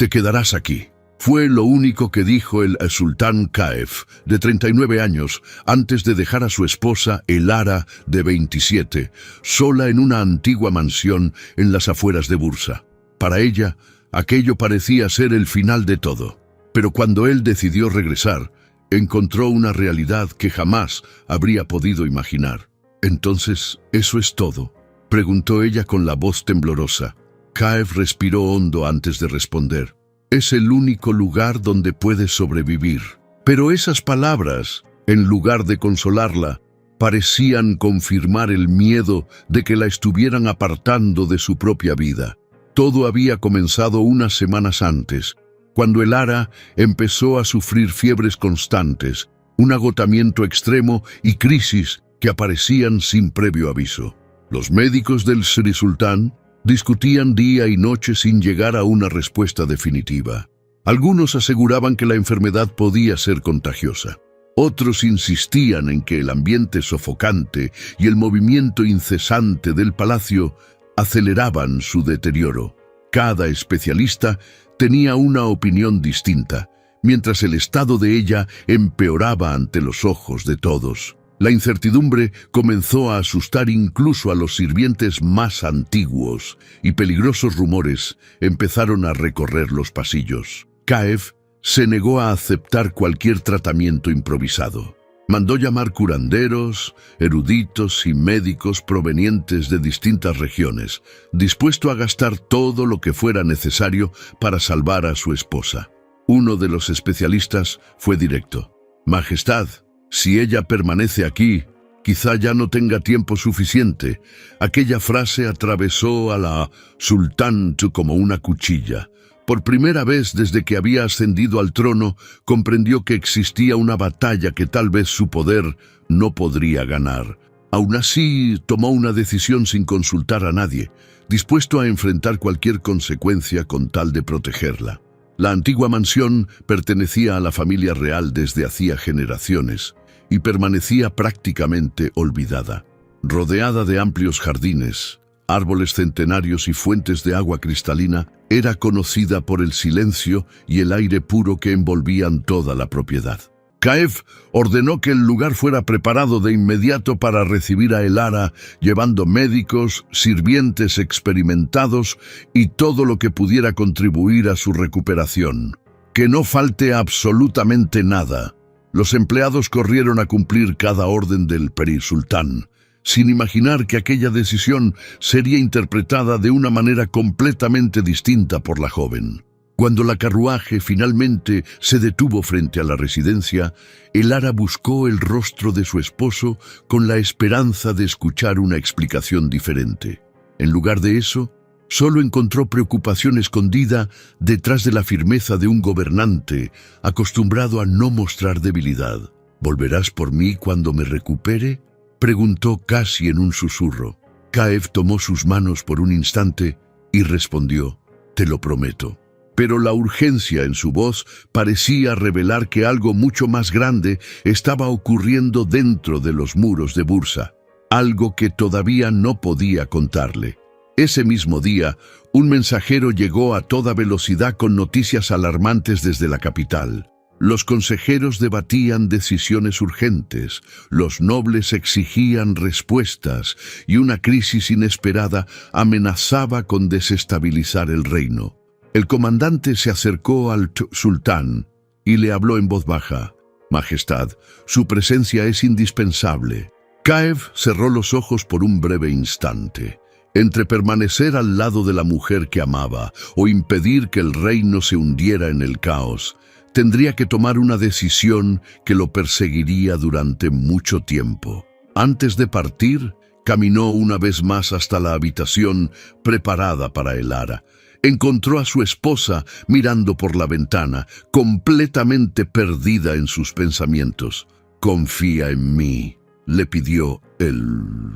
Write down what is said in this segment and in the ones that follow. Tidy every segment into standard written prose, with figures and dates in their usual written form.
te quedarás aquí. Fue lo único que dijo el sultán Kaif, de 39 años, antes de dejar a su esposa, Elara, de 27, sola en una antigua mansión en las afueras de Bursa. Para ella, aquello parecía ser el final de todo. Pero cuando él decidió regresar, encontró una realidad que jamás habría podido imaginar. «¿Entonces, eso es todo?», preguntó ella con la voz temblorosa. Kaif respiró hondo antes de responder. «Es el único lugar donde puedes sobrevivir». Pero esas palabras, en lugar de consolarla, parecían confirmar el miedo de que la estuvieran apartando de su propia vida. Todo había comenzado unas semanas antes, cuando Elara empezó a sufrir fiebres constantes, un agotamiento extremo y crisis que aparecían sin previo aviso. Los médicos del Sri Sultán discutían día y noche sin llegar a una respuesta definitiva. Algunos aseguraban que la enfermedad podía ser contagiosa. Otros insistían en que el ambiente sofocante y el movimiento incesante del palacio aceleraban su deterioro. Cada especialista tenía una opinión distinta, mientras el estado de ella empeoraba ante los ojos de todos. La incertidumbre comenzó a asustar incluso a los sirvientes más antiguos, y peligrosos rumores empezaron a recorrer los pasillos. Kaif se negó a aceptar cualquier tratamiento improvisado. Mandó llamar curanderos, eruditos y médicos provenientes de distintas regiones, dispuesto a gastar todo lo que fuera necesario para salvar a su esposa. Uno de los especialistas fue directo. «Majestad, si ella permanece aquí, quizá ya no tenga tiempo suficiente». Aquella frase atravesó a la sultán como una cuchilla. Por primera vez desde que había ascendido al trono, comprendió que existía una batalla que tal vez su poder no podría ganar. Aún así, tomó una decisión sin consultar a nadie, dispuesto a enfrentar cualquier consecuencia con tal de protegerla. La antigua mansión pertenecía a la familia real desde hacía generaciones y permanecía prácticamente olvidada. Rodeada de amplios jardines, árboles centenarios y fuentes de agua cristalina, era conocida por el silencio y el aire puro que envolvían toda la propiedad. Kaif ordenó que el lugar fuera preparado de inmediato para recibir a Elara, llevando médicos, sirvientes experimentados y todo lo que pudiera contribuir a su recuperación. «Que no falte absolutamente nada». Los empleados corrieron a cumplir cada orden del sultán, sin imaginar que aquella decisión sería interpretada de una manera completamente distinta por la joven. Cuando la carruaje finalmente se detuvo frente a la residencia, Elara buscó el rostro de su esposo con la esperanza de escuchar una explicación diferente. En lugar de eso, solo encontró preocupación escondida detrás de la firmeza de un gobernante acostumbrado a no mostrar debilidad. «¿Volverás por mí cuando me recupere?», preguntó casi en un susurro. Kaif tomó sus manos por un instante y respondió: «Te lo prometo». Pero la urgencia en su voz parecía revelar que algo mucho más grande estaba ocurriendo dentro de los muros de Bursa, algo que todavía no podía contarle. Ese mismo día, un mensajero llegó a toda velocidad con noticias alarmantes desde la capital. Los consejeros debatían decisiones urgentes, los nobles exigían respuestas y una crisis inesperada amenazaba con desestabilizar el reino. El comandante se acercó al sultán y le habló en voz baja: «Majestad, su presencia es indispensable». Kaif cerró los ojos por un breve instante. Entre permanecer al lado de la mujer que amaba o impedir que el reino se hundiera en el caos, tendría que tomar una decisión que lo perseguiría durante mucho tiempo. Antes de partir, caminó una vez más hasta la habitación preparada para Elara. Encontró a su esposa mirando por la ventana, completamente perdida en sus pensamientos. «Confía en mí», le pidió el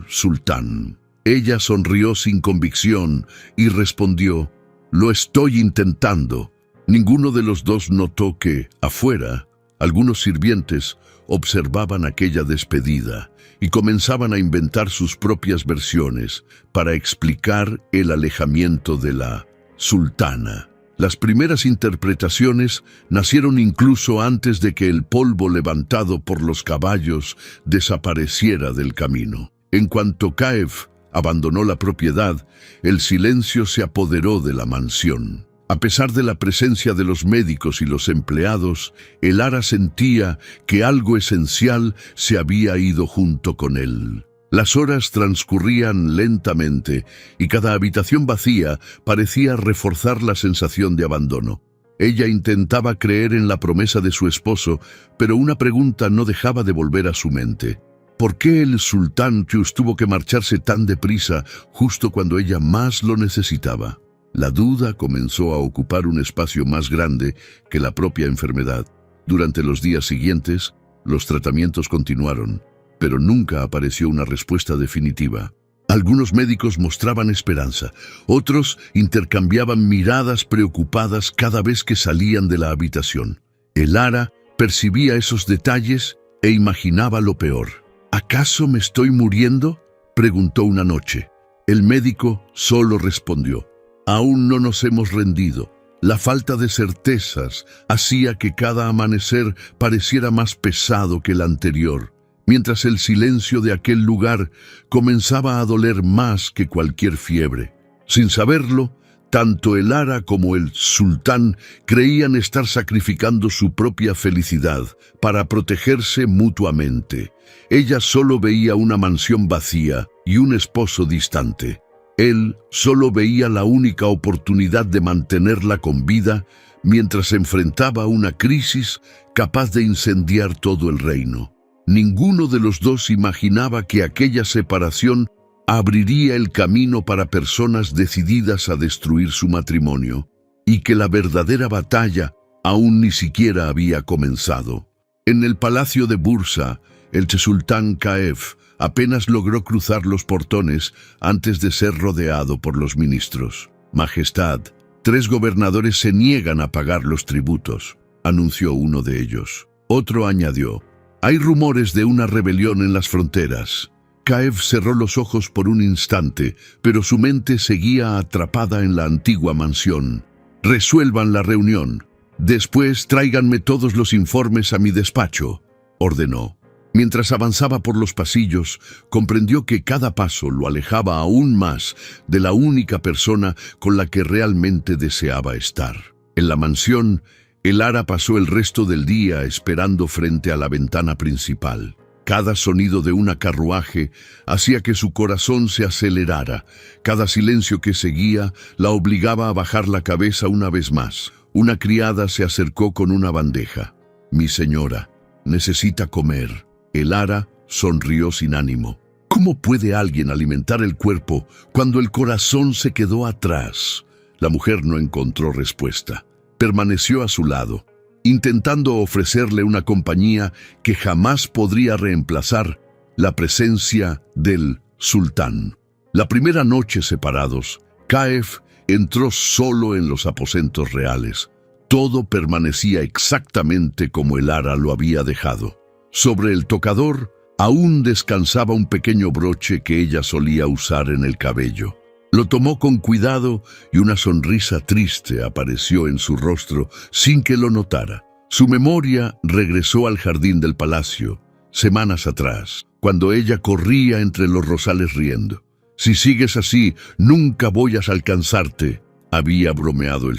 sultán. Ella sonrió sin convicción y respondió: «Lo estoy intentando». Ninguno de los dos notó que, afuera, algunos sirvientes observaban aquella despedida y comenzaban a inventar sus propias versiones para explicar el alejamiento de la sultana. Las primeras interpretaciones nacieron incluso antes de que el polvo levantado por los caballos desapareciera del camino. En cuanto Caev abandonó la propiedad, el silencio se apoderó de la mansión. A pesar de la presencia de los médicos y los empleados, el Ara sentía que algo esencial se había ido junto con él. Las horas transcurrían lentamente y cada habitación vacía parecía reforzar la sensación de abandono. Ella intentaba creer en la promesa de su esposo, pero una pregunta no dejaba de volver a su mente. ¿Por qué el sultán Qus tuvo que marcharse tan deprisa justo cuando ella más lo necesitaba? La duda comenzó a ocupar un espacio más grande que la propia enfermedad. Durante los días siguientes, los tratamientos continuaron, pero nunca apareció una respuesta definitiva. Algunos médicos mostraban esperanza, otros intercambiaban miradas preocupadas cada vez que salían de la habitación. El Ara percibía esos detalles e imaginaba lo peor. ¿Acaso me estoy muriendo?, preguntó una noche. El médico solo respondió: aún no nos hemos rendido. La falta de certezas hacía que cada amanecer pareciera más pesado que el anterior, mientras el silencio de aquel lugar comenzaba a doler más que cualquier fiebre. Sin saberlo, tanto el Ara como el sultán creían estar sacrificando su propia felicidad para protegerse mutuamente. Ella solo veía una mansión vacía y un esposo distante. Él solo veía la única oportunidad de mantenerla con vida mientras enfrentaba una crisis capaz de incendiar todo el reino. Ninguno de los dos imaginaba que aquella separación abriría el camino para personas decididas a destruir su matrimonio, y que la verdadera batalla aún ni siquiera había comenzado. En el palacio de Bursa, el sultán Caev apenas logró cruzar los portones antes de ser rodeado por los ministros. «Majestad, 3 gobernadores se niegan a pagar los tributos», anunció uno de ellos. Otro añadió: «Hay rumores de una rebelión en las fronteras». Caev cerró los ojos por un instante, pero su mente seguía atrapada en la antigua mansión. «Resuelvan la reunión. Después tráiganme todos los informes a mi despacho», ordenó. Mientras avanzaba por los pasillos, comprendió que cada paso lo alejaba aún más de la única persona con la que realmente deseaba estar. En la mansión, el Ara pasó el resto del día esperando frente a la ventana principal. Cada sonido de una carruaje hacía que su corazón se acelerara. Cada silencio que seguía la obligaba a bajar la cabeza una vez más. Una criada se acercó con una bandeja. «Mi señora, necesita comer». El Ara sonrió sin ánimo. ¿Cómo puede alguien alimentar el cuerpo cuando el corazón se quedó atrás? La mujer no encontró respuesta. Permaneció a su lado, intentando ofrecerle una compañía que jamás podría reemplazar la presencia del sultán. La primera noche separados, Caev entró solo en los aposentos reales. Todo permanecía exactamente como el Ara lo había dejado. Sobre el tocador aún descansaba un pequeño broche que ella solía usar en el cabello. Lo tomó con cuidado y una sonrisa triste apareció en su rostro sin que lo notara. Su memoria regresó al jardín del palacio, semanas atrás, cuando ella corría entre los rosales riendo. «Si sigues así, nunca voy a alcanzarte», había bromeado el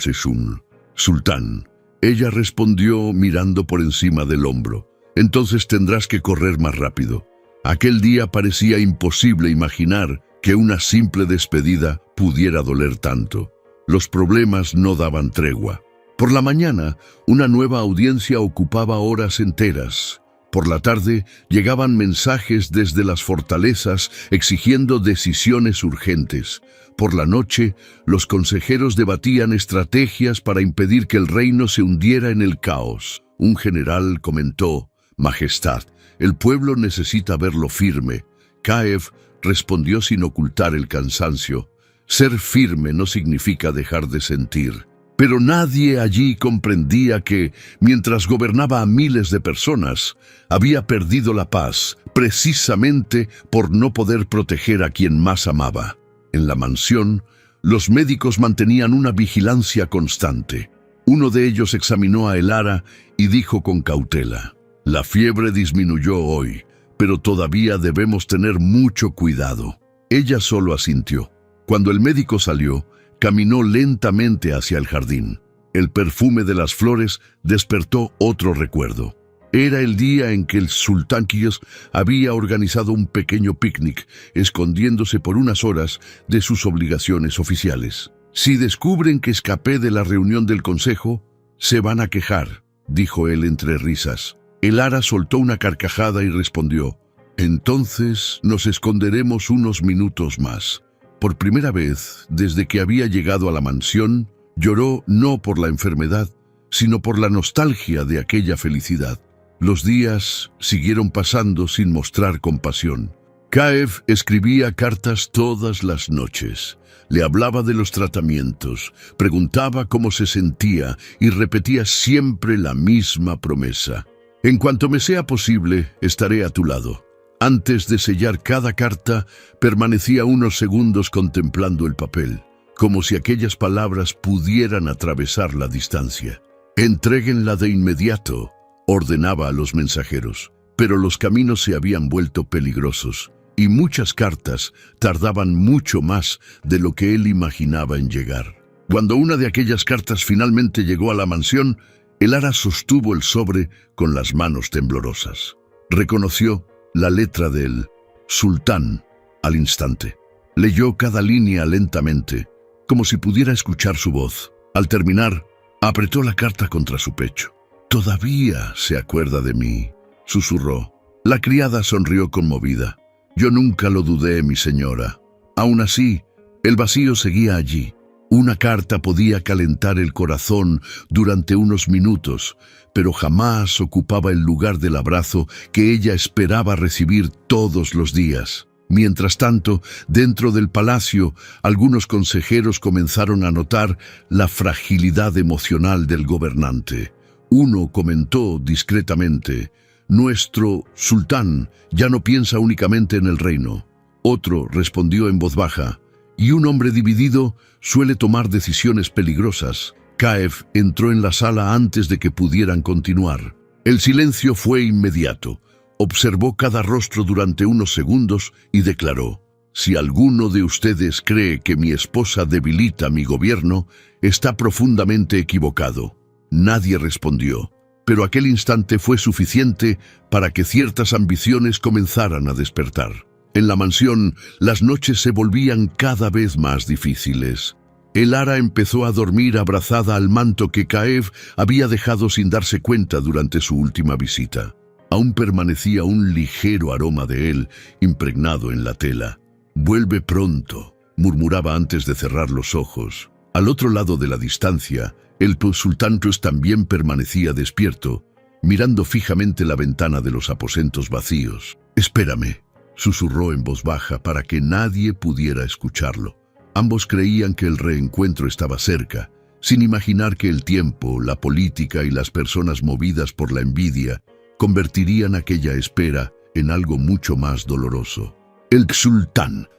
sultán. Ella respondió mirando por encima del hombro: «Entonces tendrás que correr más rápido». Aquel día parecía imposible imaginar que una simple despedida pudiera doler tanto. Los problemas no daban tregua. Por la mañana, una nueva audiencia ocupaba horas enteras. Por la tarde, llegaban mensajes desde las fortalezas exigiendo decisiones urgentes. Por la noche, los consejeros debatían estrategias para impedir que el reino se hundiera en el caos. Un general comentó: «Majestad, el pueblo necesita verlo firme». Caev respondió sin ocultar el cansancio: «Ser firme no significa dejar de sentir». Pero nadie allí comprendía que, mientras gobernaba a miles de personas, había perdido la paz, precisamente por no poder proteger a quien más amaba. En la mansión, Los médicos mantenían una vigilancia constante. Uno de ellos examinó a Elara y dijo con cautela: «La fiebre disminuyó hoy, pero todavía debemos tener mucho cuidado». Ella solo asintió. Cuando el médico salió, caminó lentamente hacia el jardín. El perfume de las flores despertó otro recuerdo. Era el día en que el sultán Kayef había organizado un pequeño picnic, escondiéndose por unas horas de sus obligaciones oficiales. «Si descubren que escapé de la reunión del consejo, se van a quejar», dijo él entre risas. Elara soltó una carcajada y respondió: «Entonces nos esconderemos unos minutos más». Por primera vez, desde que había llegado a la mansión, lloró no por la enfermedad, sino por la nostalgia de aquella felicidad. Los días siguieron pasando sin mostrar compasión. Kayef escribía cartas todas las noches. Le hablaba de los tratamientos, preguntaba cómo se sentía y repetía siempre la misma promesa: «En cuanto me sea posible, estaré a tu lado». Antes de sellar cada carta, permanecía unos segundos contemplando el papel, como si aquellas palabras pudieran atravesar la distancia. «Entréguenla de inmediato», ordenaba a los mensajeros, pero los caminos se habían vuelto peligrosos y muchas cartas tardaban mucho más de lo que él imaginaba en llegar. Cuando una de aquellas cartas finalmente llegó a la mansión, Elara sostuvo el sobre con las manos temblorosas. Reconoció la letra del sultán al instante. Leyó cada línea lentamente, como si pudiera escuchar su voz. Al terminar, apretó la carta contra su pecho. «Todavía se acuerda de mí», susurró. La criada sonrió conmovida. «Yo nunca lo dudé, mi señora». Aún así, el vacío seguía allí. Una carta podía calentar el corazón durante unos minutos, pero jamás ocupaba el lugar del abrazo que ella esperaba recibir todos los días. Mientras tanto, dentro del palacio, algunos consejeros comenzaron a notar la fragilidad emocional del gobernante. Uno comentó discretamente: «Nuestro sultán ya no piensa únicamente en el reino». Otro respondió en voz baja: «Y un hombre dividido suele tomar decisiones peligrosas». Kayef entró en la sala antes de que pudieran continuar. El silencio fue inmediato. Observó cada rostro durante unos segundos y declaró: «Si alguno de ustedes cree que mi esposa debilita mi gobierno, está profundamente equivocado». Nadie respondió, pero aquel instante fue suficiente para que ciertas ambiciones comenzaran a despertar. En la mansión, las noches se volvían cada vez más difíciles. Elara empezó a dormir abrazada al manto que Kayef había dejado sin darse cuenta durante su última visita. Aún permanecía un ligero aroma de él impregnado en la tela. «Vuelve pronto», murmuraba antes de cerrar los ojos. Al otro lado de la distancia, el sultán también permanecía despierto, mirando fijamente la ventana de los aposentos vacíos. «Espérame», susurró en voz baja para que nadie pudiera escucharlo. Ambos creían que el reencuentro estaba cerca, sin imaginar que el tiempo, la política y las personas movidas por la envidia convertirían aquella espera en algo mucho más doloroso. El sultán,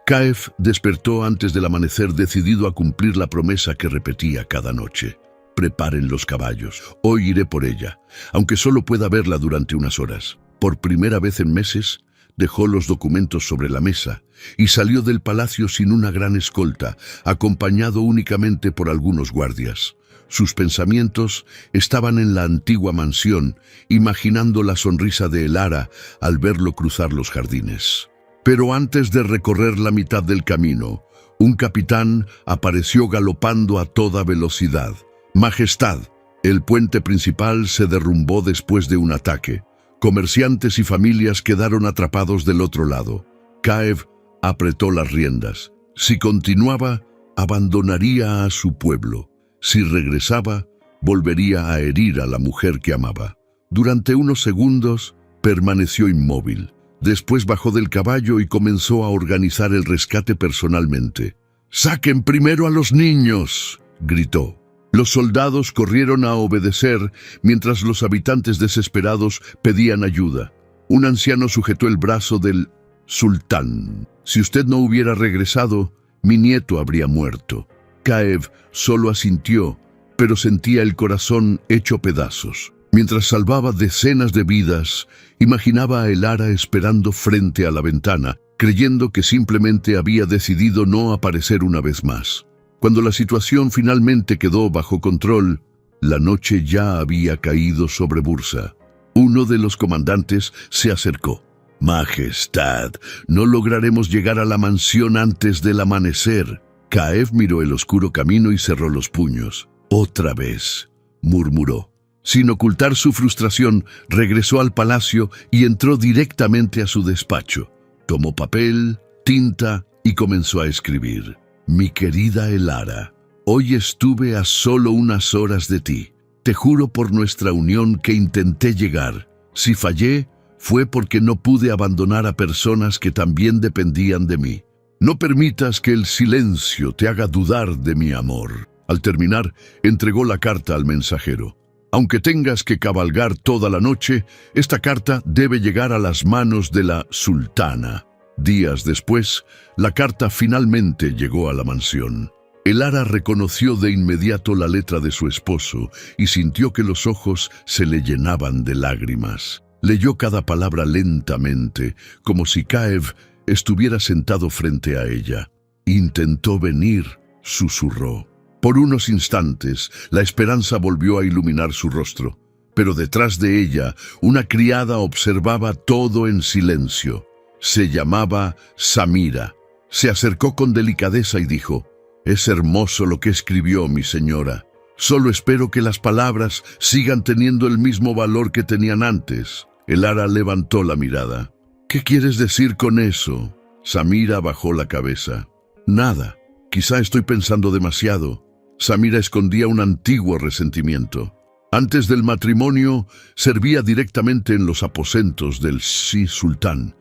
Kayef despertó antes del amanecer, decidido a cumplir la promesa que repetía cada noche. «Preparen los caballos, hoy iré por ella, aunque solo pueda verla durante unas horas». Por primera vez en meses, dejó los documentos sobre la mesa y salió del palacio sin una gran escolta, acompañado únicamente por algunos guardias. Sus pensamientos estaban en la antigua mansión, imaginando la sonrisa de Elara al verlo cruzar los jardines. Pero antes de recorrer la mitad del camino, un capitán apareció galopando a toda velocidad. «Majestad, el puente principal se derrumbó después de un ataque. Comerciantes y familias quedaron atrapados del otro lado». Kayef apretó las riendas. Si continuaba, abandonaría a su pueblo. Si regresaba, volvería a herir a la mujer que amaba. Durante unos segundos, permaneció inmóvil. Después bajó del caballo y comenzó a organizar el rescate personalmente. «¡Saquen primero a los niños!», gritó. Los soldados corrieron a obedecer mientras los habitantes desesperados pedían ayuda. Un anciano sujetó el brazo del sultán. «Si usted no hubiera regresado, mi nieto habría muerto. Caev solo asintió, pero sentía el corazón hecho pedazos. Mientras salvaba decenas de vidas, imaginaba a Elara esperando frente a la ventana, creyendo que simplemente había decidido no aparecer una vez más. Cuando la situación finalmente quedó bajo control, la noche ya había caído sobre Bursa. Uno de los comandantes se acercó. «Majestad, no lograremos llegar a la mansión antes del amanecer». Caev miró el oscuro camino y cerró los puños. «Otra vez», murmuró. Sin ocultar su frustración, regresó al palacio y entró directamente a su despacho. Tomó papel, tinta y comenzó a escribir. «Mi querida Elara, hoy estuve a solo unas horas de ti. Te juro por nuestra unión que intenté llegar. Si fallé, fue porque no pude abandonar a personas que también dependían de mí. No permitas que el silencio te haga dudar de mi amor». Al terminar, entregó la carta al mensajero. «Aunque tengas que cabalgar toda la noche, esta carta debe llegar a las manos de la sultana». Días después, la carta finalmente llegó a la mansión. Elara reconoció de inmediato la letra de su esposo y sintió que los ojos se le llenaban de lágrimas. Leyó cada palabra lentamente, como si Caev estuviera sentado frente a ella. «Intentó venir», susurró. Por unos instantes, la esperanza volvió a iluminar su rostro, pero detrás de ella, una criada observaba todo en silencio. Se llamaba Samira. Se acercó con delicadeza y dijo: «Es hermoso lo que escribió mi señora. Solo espero que las palabras sigan teniendo el mismo valor que tenían antes». Elara levantó la mirada. «¿Qué quieres decir con eso?». Samira bajó la cabeza. «Nada. Quizá estoy pensando demasiado». Samira escondía un antiguo resentimiento. Antes del matrimonio, servía directamente en los aposentos del sultán.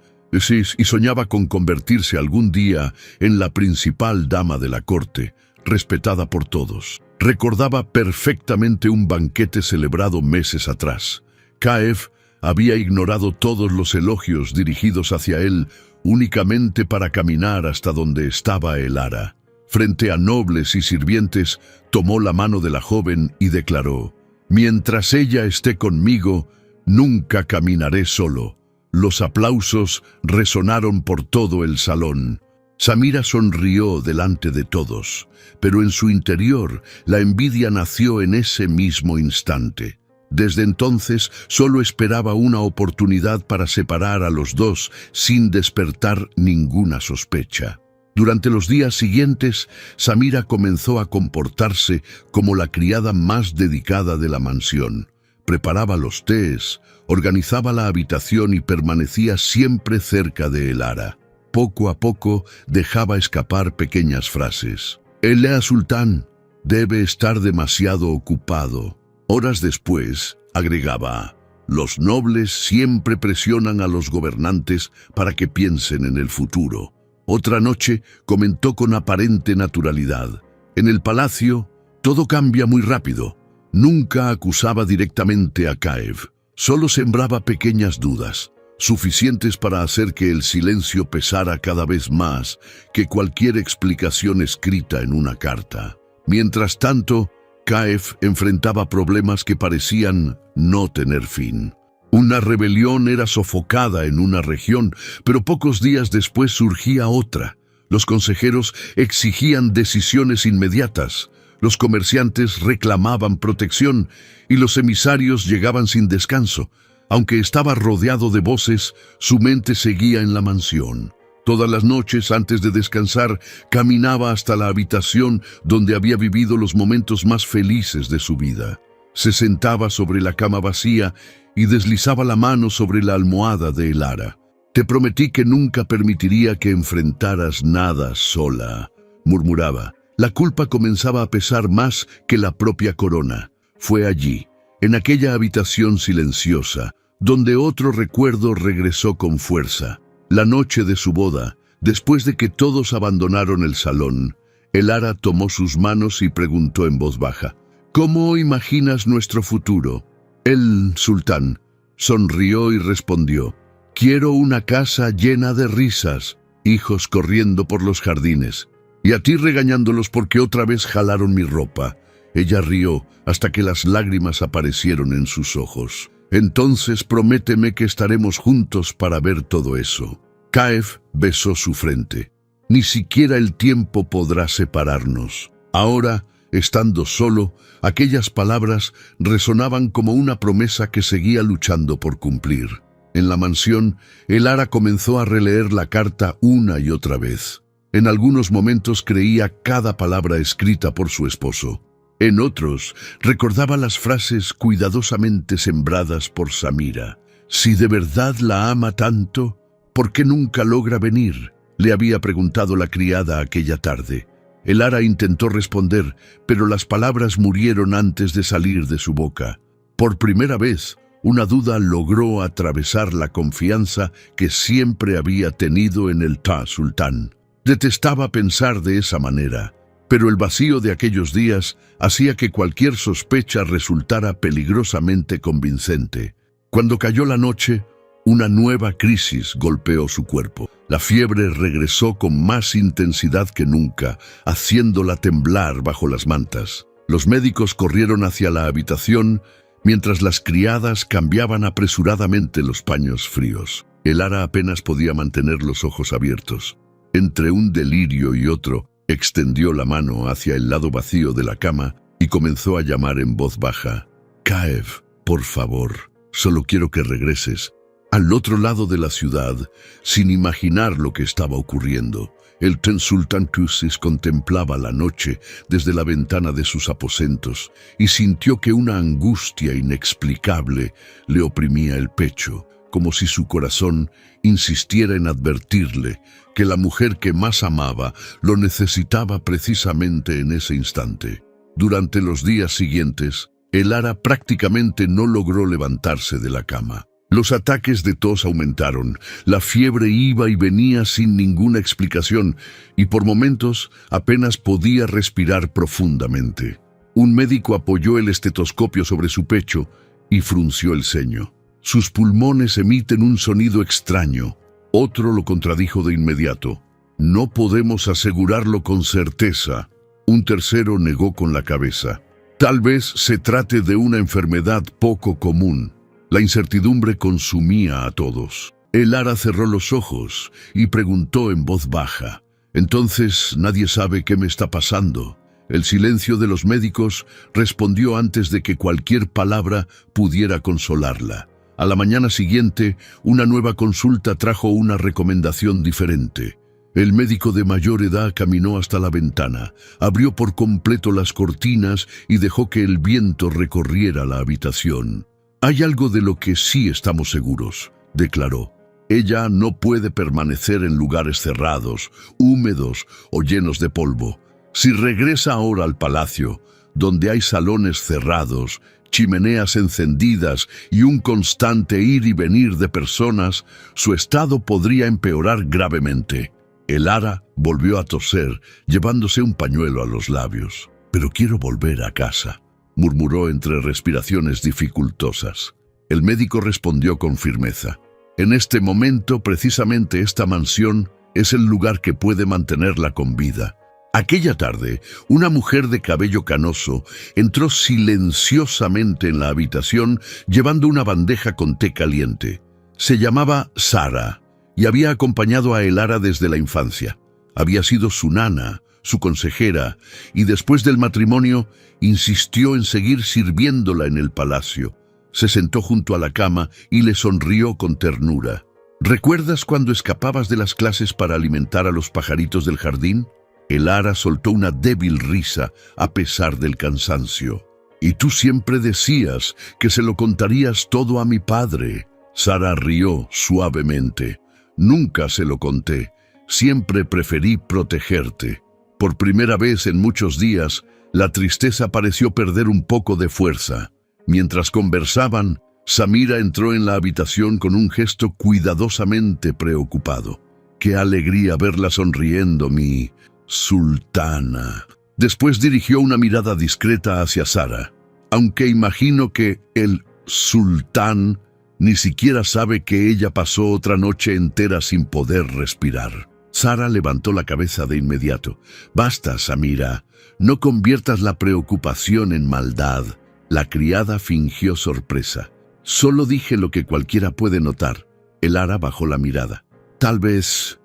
Y soñaba con convertirse algún día en la principal dama de la corte, respetada por todos. Recordaba perfectamente un banquete celebrado meses atrás. Caev había ignorado todos los elogios dirigidos hacia él únicamente para caminar hasta donde estaba Elara. Frente a nobles y sirvientes, tomó la mano de la joven y declaró: «Mientras ella esté conmigo, nunca caminaré solo». Los aplausos resonaron por todo el salón. Samira sonrió delante de todos, pero en su interior la envidia nació en ese mismo instante. Desde entonces solo esperaba una oportunidad para separar a los dos sin despertar ninguna sospecha. Durante los días siguientes, Samira comenzó a comportarse como la criada más dedicada de la mansión. Preparaba los tés, organizaba la habitación y permanecía siempre cerca de Elara. Poco a poco dejaba escapar pequeñas frases. «El sultán debe estar demasiado ocupado». Horas después, agregaba: «Los nobles siempre presionan a los gobernantes para que piensen en el futuro». Otra noche comentó con aparente naturalidad: «En el palacio, todo cambia muy rápido». Nunca acusaba directamente a Caev, solo sembraba pequeñas dudas, suficientes para hacer que el silencio pesara cada vez más que cualquier explicación escrita en una carta. Mientras tanto, Caev enfrentaba problemas que parecían no tener fin. Una rebelión era sofocada en una región, pero pocos días después surgía otra. Los consejeros exigían decisiones inmediatas. Los comerciantes reclamaban protección y los emisarios llegaban sin descanso. Aunque estaba rodeado de voces, su mente seguía en la mansión. Todas las noches, antes de descansar, caminaba hasta la habitación donde había vivido los momentos más felices de su vida. Se sentaba sobre la cama vacía y deslizaba la mano sobre la almohada de Elara. «Te prometí que nunca permitiría que enfrentaras nada sola», murmuraba. La culpa comenzaba a pesar más que la propia corona. Fue allí, en aquella habitación silenciosa, donde otro recuerdo regresó con fuerza. La noche de su boda, después de que todos abandonaron el salón, Elara tomó sus manos y preguntó en voz baja: «¿Cómo imaginas nuestro futuro?». El sultán sonrió y respondió: «Quiero una casa llena de risas, hijos corriendo por los jardines, Y a ti regañándolos porque otra vez jalaron mi ropa. Ella rió hasta que las lágrimas aparecieron en sus ojos. Entonces prométeme que estaremos juntos para ver todo eso. Caef besó su frente. Ni siquiera el tiempo podrá separarnos. Ahora, estando solo, aquellas palabras resonaban como una promesa que seguía luchando por cumplir. En la mansión, Elara comenzó a releer la carta una y otra vez. En algunos momentos creía cada palabra escrita por su esposo. En otros, recordaba las frases cuidadosamente sembradas por Samira. Si de verdad la ama tanto, ¿por qué nunca logra venir?, le había preguntado la criada aquella tarde. Elara intentó responder, pero las palabras murieron antes de salir de su boca. Por primera vez, una duda logró atravesar la confianza que siempre había tenido en el Ta Sultán. Detestaba pensar de esa manera, pero el vacío de aquellos días hacía que cualquier sospecha resultara peligrosamente convincente. Cuando cayó la noche, una nueva crisis golpeó su cuerpo. La fiebre regresó con más intensidad que nunca, haciéndola temblar bajo las mantas. Los médicos corrieron hacia la habitación, mientras las criadas cambiaban apresuradamente los paños fríos. Elara apenas podía mantener los ojos abiertos. Entre un delirio y otro, extendió la mano hacia el lado vacío de la cama y comenzó a llamar en voz baja. «Caef, por favor, solo quiero que regreses». Al otro lado de la ciudad, sin imaginar lo que estaba ocurriendo, el Ten Sultan Kusis contemplaba la noche desde la ventana de sus aposentos y sintió que una angustia inexplicable le oprimía el pecho, como si su corazón insistiera en advertirle que la mujer que más amaba lo necesitaba precisamente en ese instante. Durante los días siguientes, Elara prácticamente no logró levantarse de la cama. Los ataques de tos aumentaron, la fiebre iba y venía sin ninguna explicación y por momentos apenas podía respirar profundamente. Un médico apoyó el estetoscopio sobre su pecho y frunció el ceño. Sus pulmones emiten un sonido extraño. Otro lo contradijo de inmediato. No podemos asegurarlo con certeza. Un tercero negó con la cabeza. Tal vez se trate de una enfermedad poco común. La incertidumbre consumía a todos. Elara cerró los ojos y preguntó en voz baja. «Entonces nadie sabe qué me está pasando». El silencio de los médicos respondió antes de que cualquier palabra pudiera consolarla. A la mañana siguiente, una nueva consulta trajo una recomendación diferente. El médico de mayor edad caminó hasta la ventana, abrió por completo las cortinas y dejó que el viento recorriera la habitación. «Hay algo de lo que sí estamos seguros», declaró. «Ella no puede permanecer en lugares cerrados, húmedos o llenos de polvo. Si regresa ahora al palacio, donde hay salones cerrados, chimeneas encendidas y un constante ir y venir de personas, su estado podría empeorar gravemente». Elara volvió a toser, llevándose un pañuelo a los labios. «Pero quiero volver a casa», murmuró entre respiraciones dificultosas. El médico respondió con firmeza. «En este momento, precisamente esta mansión es el lugar que puede mantenerla con vida». Aquella tarde, una mujer de cabello canoso entró silenciosamente en la habitación llevando una bandeja con té caliente. Se llamaba Sara y había acompañado a Elara desde la infancia. Había sido su nana, su consejera, y después del matrimonio insistió en seguir sirviéndola en el palacio. Se sentó junto a la cama y le sonrió con ternura. «¿Recuerdas cuando escapabas de las clases para alimentar a los pajaritos del jardín?». Elara soltó una débil risa a pesar del cansancio. «Y tú siempre decías que se lo contarías todo a mi padre». Sara rió suavemente. «Nunca se lo conté. Siempre preferí protegerte». Por primera vez en muchos días, la tristeza pareció perder un poco de fuerza. Mientras conversaban, Samira entró en la habitación con un gesto cuidadosamente preocupado. «Qué alegría verla sonriendo, mi sultana». Después dirigió una mirada discreta hacia Sara. «Aunque imagino que el sultán ni siquiera sabe que ella pasó otra noche entera sin poder respirar». Sara levantó la cabeza de inmediato. «Basta, Samira. No conviertas la preocupación en maldad». La criada fingió sorpresa. «Solo dije lo que cualquiera puede notar». El ara bajó la mirada. Tal vez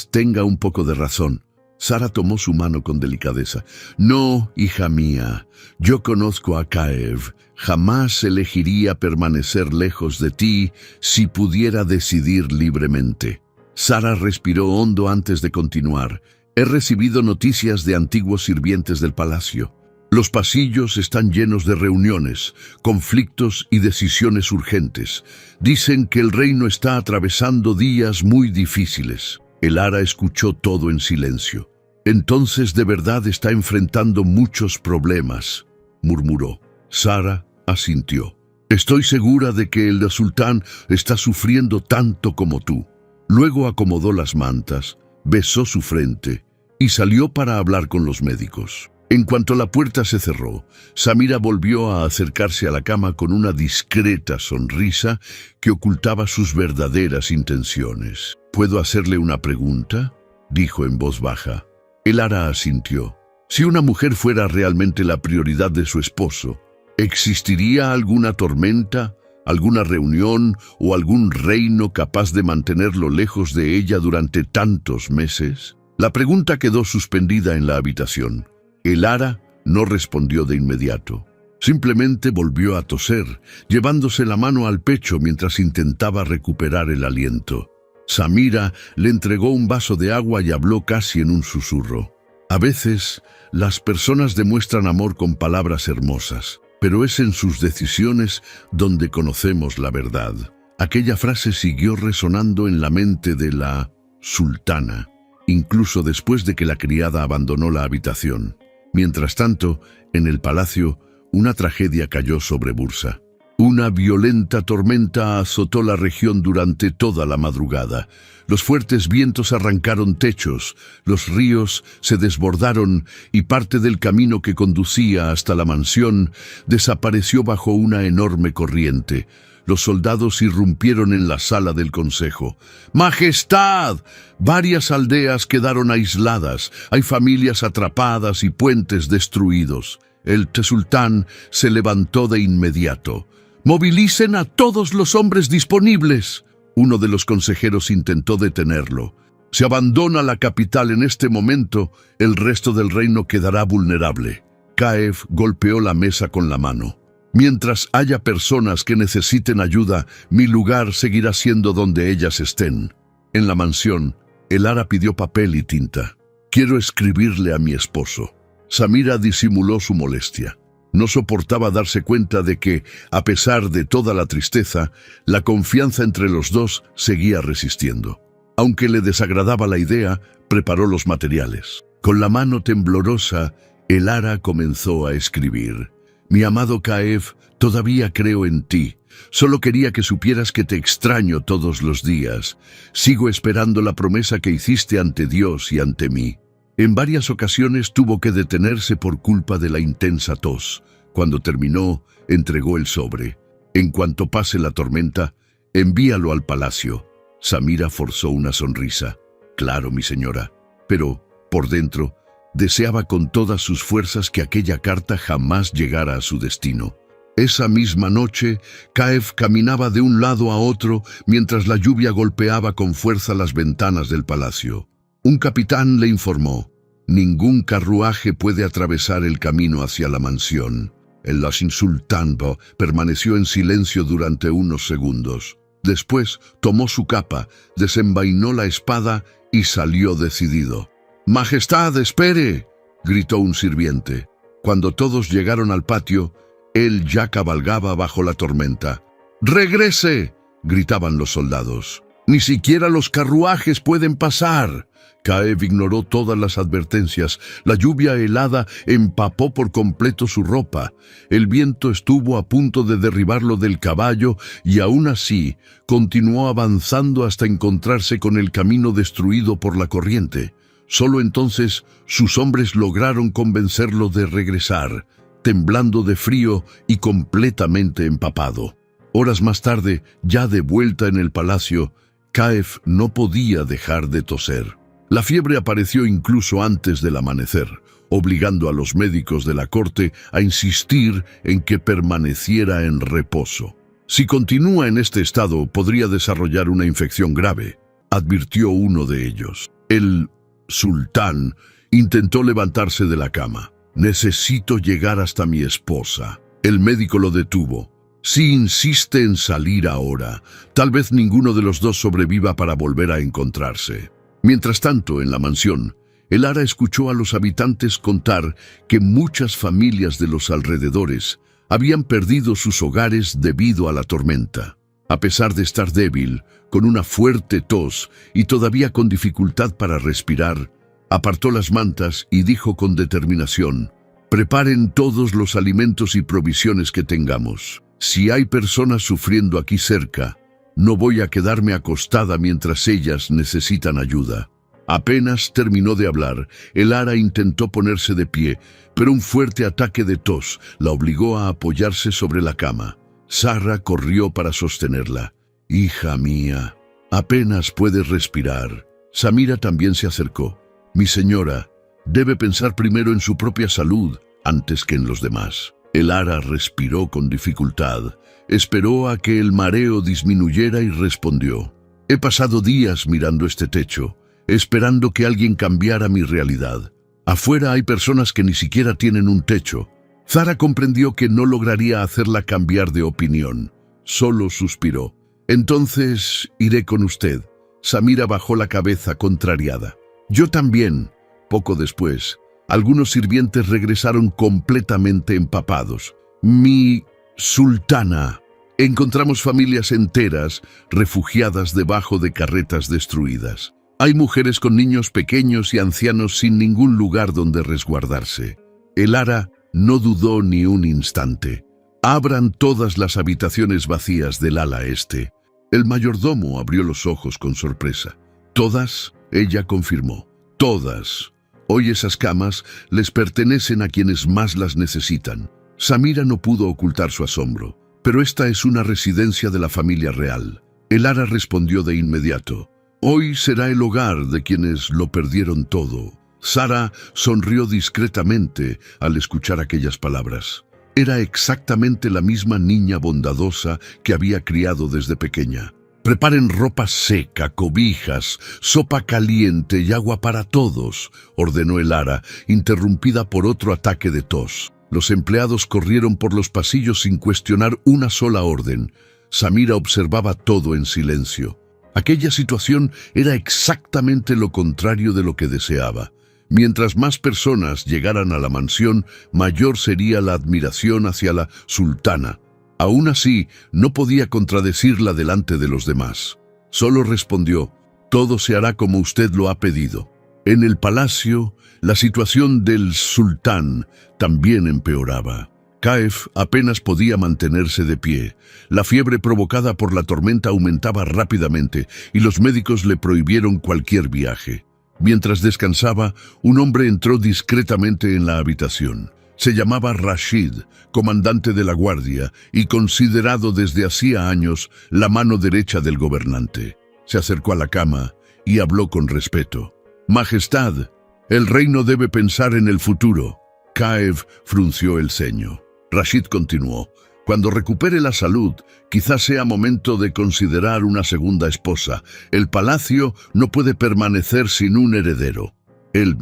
tenga un poco de razón». Sara tomó su mano con delicadeza. «No, hija mía, yo conozco a Caev. Jamás elegiría permanecer lejos de ti si pudiera decidir libremente». Sara respiró hondo antes de continuar. «He recibido noticias de antiguos sirvientes del palacio. Los pasillos están llenos de reuniones, conflictos y decisiones urgentes. Dicen que el reino está atravesando días muy difíciles». El ara escuchó todo en silencio. «Entonces de verdad está enfrentando muchos problemas», murmuró. Sara asintió. «Estoy segura de que el sultán está sufriendo tanto como tú». Luego acomodó las mantas, besó su frente y salió para hablar con los médicos. En cuanto la puerta se cerró, Samira volvió a acercarse a la cama con una discreta sonrisa que ocultaba sus verdaderas intenciones. «¿Puedo hacerle una pregunta?», dijo en voz baja. El ara asintió. Si una mujer fuera realmente la prioridad de su esposo, ¿existiría alguna tormenta, alguna reunión o algún reino capaz de mantenerlo lejos de ella durante tantos meses? La pregunta quedó suspendida en la habitación. El ara no respondió de inmediato. Simplemente volvió a toser, llevándose la mano al pecho mientras intentaba recuperar el aliento. Samira le entregó un vaso de agua y habló casi en un susurro. A veces, las personas demuestran amor con palabras hermosas, pero es en sus decisiones donde conocemos la verdad. Aquella frase siguió resonando en la mente de la sultana, incluso después de que la criada abandonó la habitación. Mientras tanto, en el palacio, una tragedia cayó sobre Bursa. Una violenta tormenta azotó la región durante toda la madrugada. Los fuertes vientos arrancaron techos, los ríos se desbordaron y parte del camino que conducía hasta la mansión desapareció bajo una enorme corriente. Los soldados irrumpieron en la sala del consejo. ¡Majestad! Varias aldeas quedaron aisladas, hay familias atrapadas y puentes destruidos. El sultán se levantó de inmediato. «Movilicen a todos los hombres disponibles». Uno de los consejeros intentó detenerlo. «Si abandona la capital en este momento, el resto del reino quedará vulnerable». Caev golpeó la mesa con la mano. «Mientras haya personas que necesiten ayuda, mi lugar seguirá siendo donde ellas estén». En la mansión, el ara pidió papel y tinta. «Quiero escribirle a mi esposo». Samira disimuló su molestia. No soportaba darse cuenta de que, a pesar de toda la tristeza, la confianza entre los dos seguía resistiendo. Aunque le desagradaba la idea, preparó los materiales. Con la mano temblorosa, el ara comenzó a escribir. «Mi amado Caev, todavía creo en ti. Solo quería que supieras que te extraño todos los días. Sigo esperando la promesa que hiciste ante Dios y ante mí». En varias ocasiones tuvo que detenerse por culpa de la intensa tos. Cuando terminó, entregó el sobre. «En cuanto pase la tormenta, envíalo al palacio». Samira forzó una sonrisa. «Claro, mi señora». Pero, por dentro, deseaba con todas sus fuerzas que aquella carta jamás llegara a su destino. Esa misma noche, Caev caminaba de un lado a otro mientras la lluvia golpeaba con fuerza las ventanas del palacio. Un capitán le informó: «Ningún carruaje puede atravesar el camino hacia la mansión». El sultán permaneció en silencio durante unos segundos. Después tomó su capa, desenvainó la espada y salió decidido. «Majestad, espere», gritó un sirviente. Cuando todos llegaron al patio, él ya cabalgaba bajo la tormenta. «¡Regrese!», gritaban los soldados. «Ni siquiera los carruajes pueden pasar». Caev ignoró todas las advertencias. La lluvia helada empapó por completo su ropa. El viento estuvo a punto de derribarlo del caballo y aún así continuó avanzando hasta encontrarse con el camino destruido por la corriente. Solo entonces sus hombres lograron convencerlo de regresar, temblando de frío y completamente empapado. Horas más tarde, ya de vuelta en el palacio, Caev no podía dejar de toser. La fiebre apareció incluso antes del amanecer, obligando a los médicos de la corte a insistir en que permaneciera en reposo. Si continúa en este estado, podría desarrollar una infección grave, advirtió uno de ellos. El sultán intentó levantarse de la cama. Necesito llegar hasta mi esposa. El médico lo detuvo. Si insiste en salir ahora, tal vez ninguno de los dos sobreviva para volver a encontrarse. Mientras tanto, en la mansión, el Ara escuchó a los habitantes contar que muchas familias de los alrededores habían perdido sus hogares debido a la tormenta. A pesar de estar débil, con una fuerte tos y todavía con dificultad para respirar, apartó las mantas y dijo con determinación: «Preparen todos los alimentos y provisiones que tengamos. Si hay personas sufriendo aquí cerca, no voy a quedarme acostada mientras ellas necesitan ayuda». Apenas terminó de hablar, el Ara intentó ponerse de pie, pero un fuerte ataque de tos la obligó a apoyarse sobre la cama. Sara corrió para sostenerla. «Hija mía, apenas puedes respirar». Samira también se acercó. «Mi señora, debe pensar primero en su propia salud antes que en los demás». El Ara respiró con dificultad, esperó a que el mareo disminuyera y respondió: «He pasado días mirando este techo, esperando que alguien cambiara mi realidad. Afuera hay personas que ni siquiera tienen un techo». Zara comprendió que no lograría hacerla cambiar de opinión. Solo suspiró. «Entonces iré con usted». Samira bajó la cabeza contrariada. «Yo también». Poco después, algunos sirvientes regresaron completamente empapados. «Mi sultana». Encontramos familias enteras refugiadas debajo de carretas destruidas. Hay mujeres con niños pequeños y ancianos sin ningún lugar donde resguardarse. El Ara no dudó ni un instante. «Abran todas las habitaciones vacías del ala este». El mayordomo abrió los ojos con sorpresa. «¿Todas?», ella confirmó. «Todas. Hoy esas camas les pertenecen a quienes más las necesitan». Samira no pudo ocultar su asombro. «Pero esta es una residencia de la familia real». El Ara respondió de inmediato: «Hoy será el hogar de quienes lo perdieron todo». Sara sonrió discretamente al escuchar aquellas palabras. Era exactamente la misma niña bondadosa que había criado desde pequeña. «Preparen ropa seca, cobijas, sopa caliente y agua para todos», ordenó el Ara, interrumpida por otro ataque de tos. Los empleados corrieron por los pasillos sin cuestionar una sola orden. Samira observaba todo en silencio. Aquella situación era exactamente lo contrario de lo que deseaba. Mientras más personas llegaran a la mansión, mayor sería la admiración hacia la sultana. Aún así, no podía contradecirla delante de los demás. Solo respondió: «Todo se hará como usted lo ha pedido». En el palacio, la situación del sultán también empeoraba. Kaif apenas podía mantenerse de pie. La fiebre provocada por la tormenta aumentaba rápidamente y los médicos le prohibieron cualquier viaje. Mientras descansaba, un hombre entró discretamente en la habitación. Se llamaba Rashid, comandante de la guardia y considerado desde hacía años la mano derecha del gobernante. Se acercó a la cama y habló con respeto. «Majestad, el reino debe pensar en el futuro». Kaif frunció el ceño. Rashid continuó: «Cuando recupere la salud, quizás sea momento de considerar una segunda esposa. El palacio no puede permanecer sin un heredero». El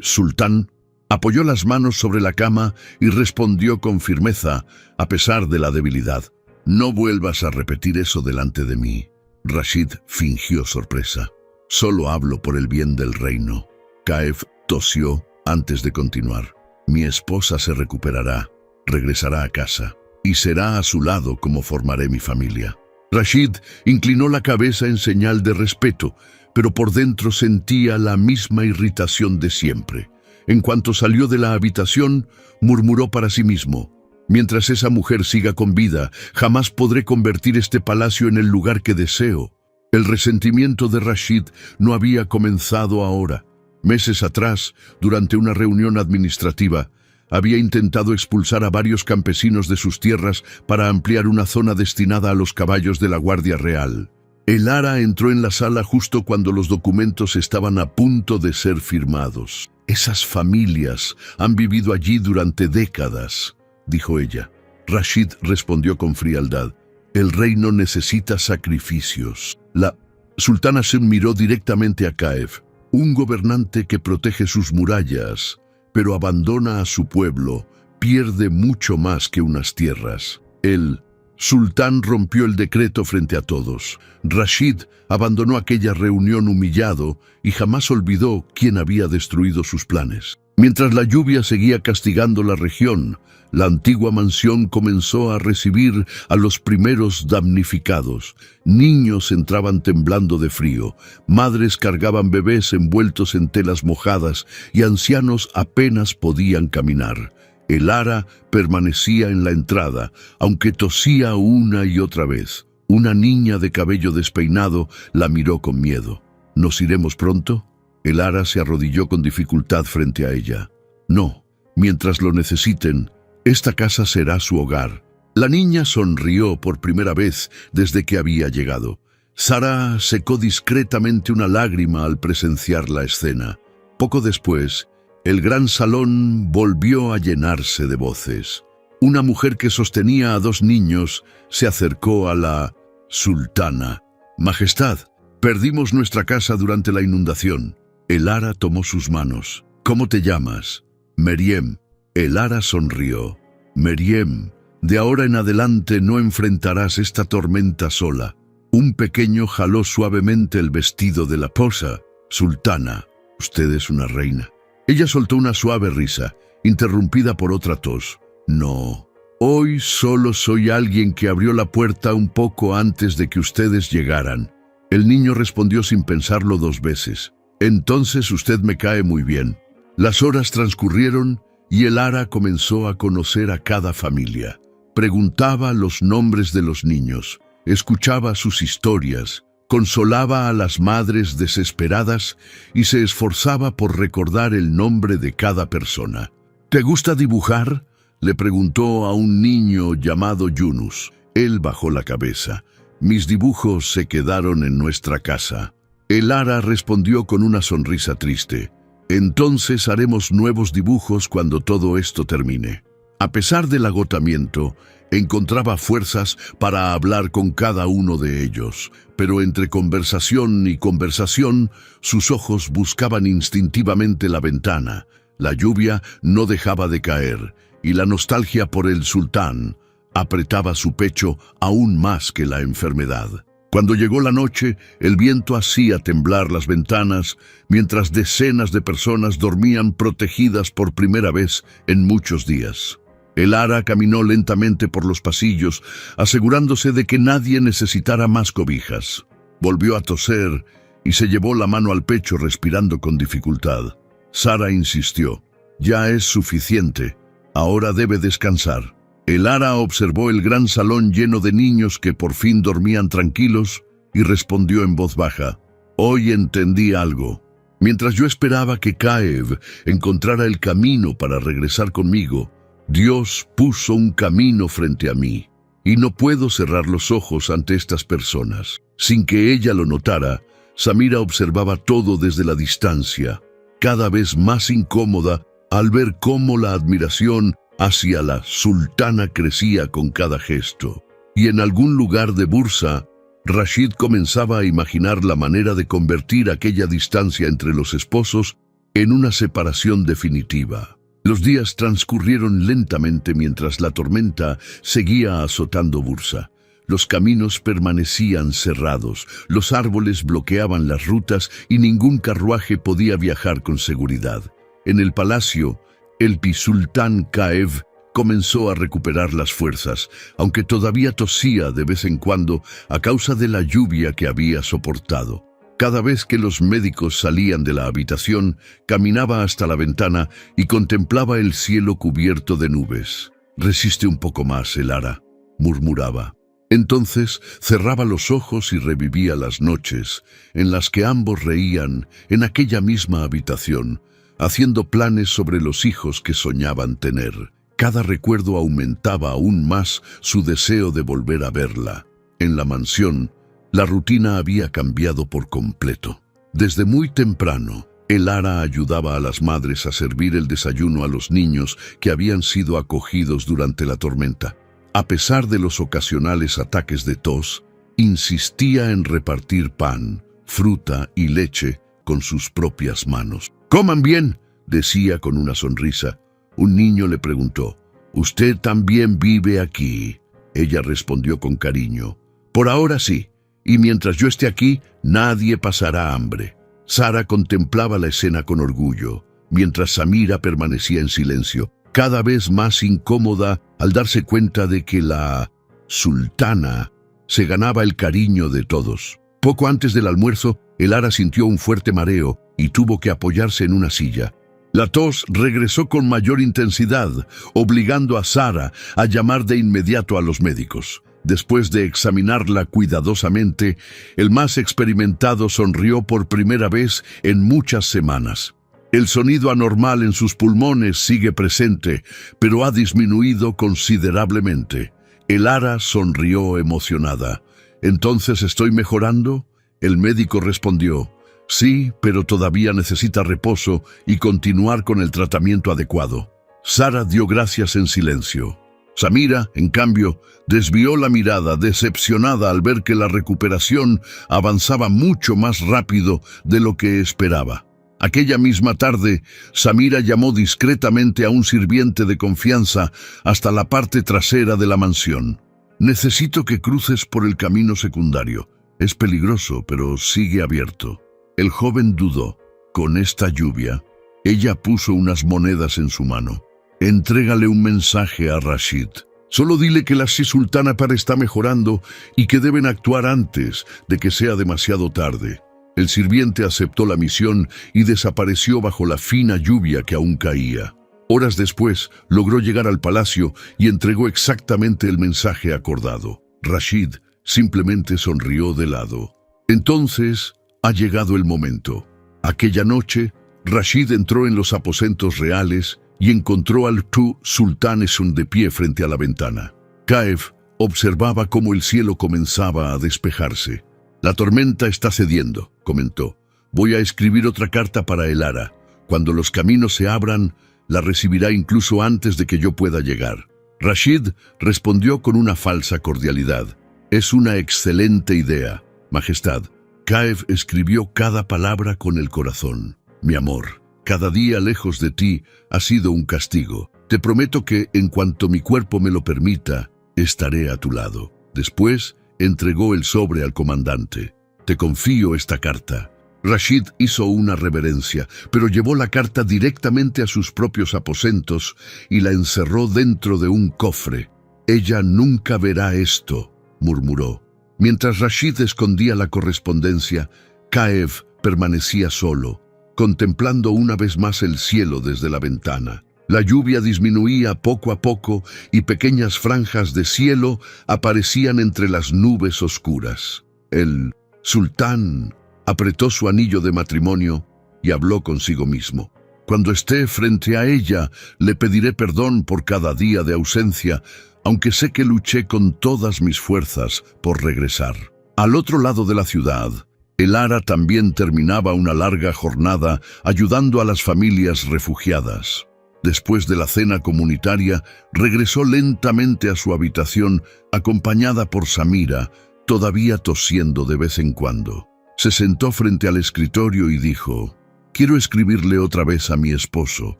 sultán apoyó las manos sobre la cama y respondió con firmeza, a pesar de la debilidad: «No vuelvas a repetir eso delante de mí». Rashid fingió sorpresa. «Solo hablo por el bien del reino». Kaif tosió antes de continuar: «Mi esposa se recuperará, regresará a casa, y será a su lado como formaré mi familia». Rashid inclinó la cabeza en señal de respeto, pero por dentro sentía la misma irritación de siempre. En cuanto salió de la habitación, murmuró para sí mismo: «Mientras esa mujer siga con vida, jamás podré convertir este palacio en el lugar que deseo». El resentimiento de Rashid no había comenzado ahora. Meses atrás, durante una reunión administrativa, había intentado expulsar a varios campesinos de sus tierras para ampliar una zona destinada a los caballos de la Guardia Real. El Ara entró en la sala justo cuando los documentos estaban a punto de ser firmados. «Esas familias han vivido allí durante décadas», dijo ella. Rashid respondió con frialdad. «El reino necesita sacrificios». La sultana se miró directamente a Kaev, un gobernante que protege sus murallas, pero abandona a su pueblo, pierde mucho más que unas tierras. El sultán rompió el decreto frente a todos. Rashid abandonó aquella reunión humillado y jamás olvidó quién había destruido sus planes. Mientras la lluvia seguía castigando la región, la antigua mansión comenzó a recibir a los primeros damnificados. Niños entraban temblando de frío, madres cargaban bebés envueltos en telas mojadas y ancianos apenas podían caminar. El Ara permanecía en la entrada, aunque tosía una y otra vez. Una niña de cabello despeinado la miró con miedo. ¿Nos iremos pronto? El Ara se arrodilló con dificultad frente a ella. No, mientras lo necesiten, esta casa será su hogar. La niña sonrió por primera vez desde que había llegado. Sara secó discretamente una lágrima al presenciar la escena. Poco después, el gran salón volvió a llenarse de voces. Una mujer que sostenía a 2 niños se acercó a la sultana. «Majestad, perdimos nuestra casa durante la inundación». El Ara tomó sus manos. «¿Cómo te llamas?» «Meriem». El Ara sonrió. «Meriem, de ahora en adelante no enfrentarás esta tormenta sola». Un pequeño jaló suavemente el vestido de la esposa. «Sultana, usted es una reina». Ella soltó una suave risa, interrumpida por otra tos. «No, hoy solo soy alguien que abrió la puerta un poco antes de que ustedes llegaran». El niño respondió sin pensarlo 2 veces. «Entonces usted me cae muy bien». Las horas transcurrieron y el Ara comenzó a conocer a cada familia. Preguntaba los nombres de los niños, escuchaba sus historias, consolaba a las madres desesperadas y se esforzaba por recordar el nombre de cada persona. «¿Te gusta dibujar?», le preguntó a un niño llamado Yunus. Él bajó la cabeza. «Mis dibujos se quedaron en nuestra casa». El Ara respondió con una sonrisa triste. «Entonces haremos nuevos dibujos cuando todo esto termine». A pesar del agotamiento, encontraba fuerzas para hablar con cada uno de ellos, pero entre conversación y conversación, sus ojos buscaban instintivamente la ventana. La lluvia no dejaba de caer, y la nostalgia por el sultán apretaba su pecho aún más que la enfermedad. Cuando llegó la noche, el viento hacía temblar las ventanas, mientras decenas de personas dormían protegidas por primera vez en muchos días. El Ara caminó lentamente por los pasillos, asegurándose de que nadie necesitara más cobijas. Volvió a toser y se llevó la mano al pecho respirando con dificultad. Sara insistió. «Ya es suficiente. Ahora debe descansar». El Ara observó el gran salón lleno de niños que por fin dormían tranquilos y respondió en voz baja. «Hoy entendí algo. Mientras yo esperaba que Kaev encontrara el camino para regresar conmigo, Dios puso un camino frente a mí, y no puedo cerrar los ojos ante estas personas». Sin que ella lo notara, Samira observaba todo desde la distancia, cada vez más incómoda al ver cómo la admiración hacia la sultana crecía con cada gesto. Y en algún lugar de Bursa, Rashid comenzaba a imaginar la manera de convertir aquella distancia entre los esposos en una separación definitiva. Los días transcurrieron lentamente mientras la tormenta seguía azotando Bursa. Los caminos permanecían cerrados, los árboles bloqueaban las rutas y ningún carruaje podía viajar con seguridad. En el palacio, el sultán Kaev comenzó a recuperar las fuerzas, aunque todavía tosía de vez en cuando a causa de la lluvia que había soportado. Cada vez que los médicos salían de la habitación, caminaba hasta la ventana y contemplaba el cielo cubierto de nubes. «Resiste un poco más, el Ara», murmuraba. Entonces cerraba los ojos y revivía las noches en las que ambos reían en aquella misma habitación, haciendo planes sobre los hijos que soñaban tener. Cada recuerdo aumentaba aún más su deseo de volver a verla. En la mansión, La rutina había cambiado por completo. Desde muy temprano, Elara ayudaba a las madres a servir el desayuno a los niños que habían sido acogidos durante la tormenta. A pesar de los ocasionales ataques de tos, insistía en repartir pan, fruta y leche con sus propias manos. «¡Coman bien!», decía con una sonrisa. Un niño le preguntó: «¿Usted también vive aquí?». Ella respondió con cariño: «Por ahora sí, y mientras yo esté aquí, nadie pasará hambre». Sara contemplaba la escena con orgullo, mientras Samira permanecía en silencio, cada vez más incómoda al darse cuenta de que la sultana se ganaba el cariño de todos. Poco antes del almuerzo, Elara sintió un fuerte mareo y tuvo que apoyarse en una silla. La tos regresó con mayor intensidad, obligando a Sara a llamar de inmediato a los médicos. Después de examinarla cuidadosamente, el más experimentado sonrió por primera vez en muchas semanas. El sonido anormal en sus pulmones sigue presente, pero ha disminuido considerablemente. Elara sonrió emocionada. «¿Entonces estoy mejorando?». El médico respondió: «Sí, pero todavía necesita reposo y continuar con el tratamiento adecuado». Sara dio gracias en silencio. Samira, en cambio, desvió la mirada, decepcionada al ver que la recuperación avanzaba mucho más rápido de lo que esperaba. Aquella misma tarde, Samira llamó discretamente a un sirviente de confianza hasta la parte trasera de la mansión. «Necesito que cruces por el camino secundario. Es peligroso, pero sigue abierto». El joven dudó. «¿Con esta lluvia?». Ella puso unas monedas en su mano. «Entrégale un mensaje a Rashid. Solo dile que la sultana está mejorando y que deben actuar antes de que sea demasiado tarde». El sirviente aceptó la misión y desapareció bajo la fina lluvia que aún caía. Horas después, logró llegar al palacio y entregó exactamente el mensaje acordado. Rashid simplemente sonrió de lado. Entonces, ha llegado el momento. Aquella noche, Rashid entró en los aposentos reales y encontró al sultán de pie frente a la ventana. Kaif observaba cómo el cielo comenzaba a despejarse. «La tormenta está cediendo», comentó. «Voy a escribir otra carta para Elara. Cuando los caminos se abran, la recibirá incluso antes de que yo pueda llegar». Rashid respondió con una falsa cordialidad. «Es una excelente idea, Majestad». Kaif escribió cada palabra con el corazón. «Mi amor, cada día lejos de ti ha sido un castigo. Te prometo que, en cuanto mi cuerpo me lo permita, estaré a tu lado». Después, entregó el sobre al comandante. «Te confío esta carta». Rashid hizo una reverencia, pero llevó la carta directamente a sus propios aposentos y la encerró dentro de un cofre. «Ella nunca verá esto», murmuró. Mientras Rashid escondía la correspondencia, Kaif permanecía solo, contemplando una vez más el cielo desde la ventana. La lluvia disminuía poco a poco y pequeñas franjas de cielo aparecían entre las nubes oscuras. El sultán apretó su anillo de matrimonio y habló consigo mismo. «Cuando esté frente a ella, le pediré perdón por cada día de ausencia, aunque sé que luché con todas mis fuerzas por regresar». Al otro lado de la ciudad, Elara también terminaba una larga jornada ayudando a las familias refugiadas. Después de la cena comunitaria, regresó lentamente a su habitación, acompañada por Samira, todavía tosiendo de vez en cuando. Se sentó frente al escritorio y dijo: «Quiero escribirle otra vez a mi esposo».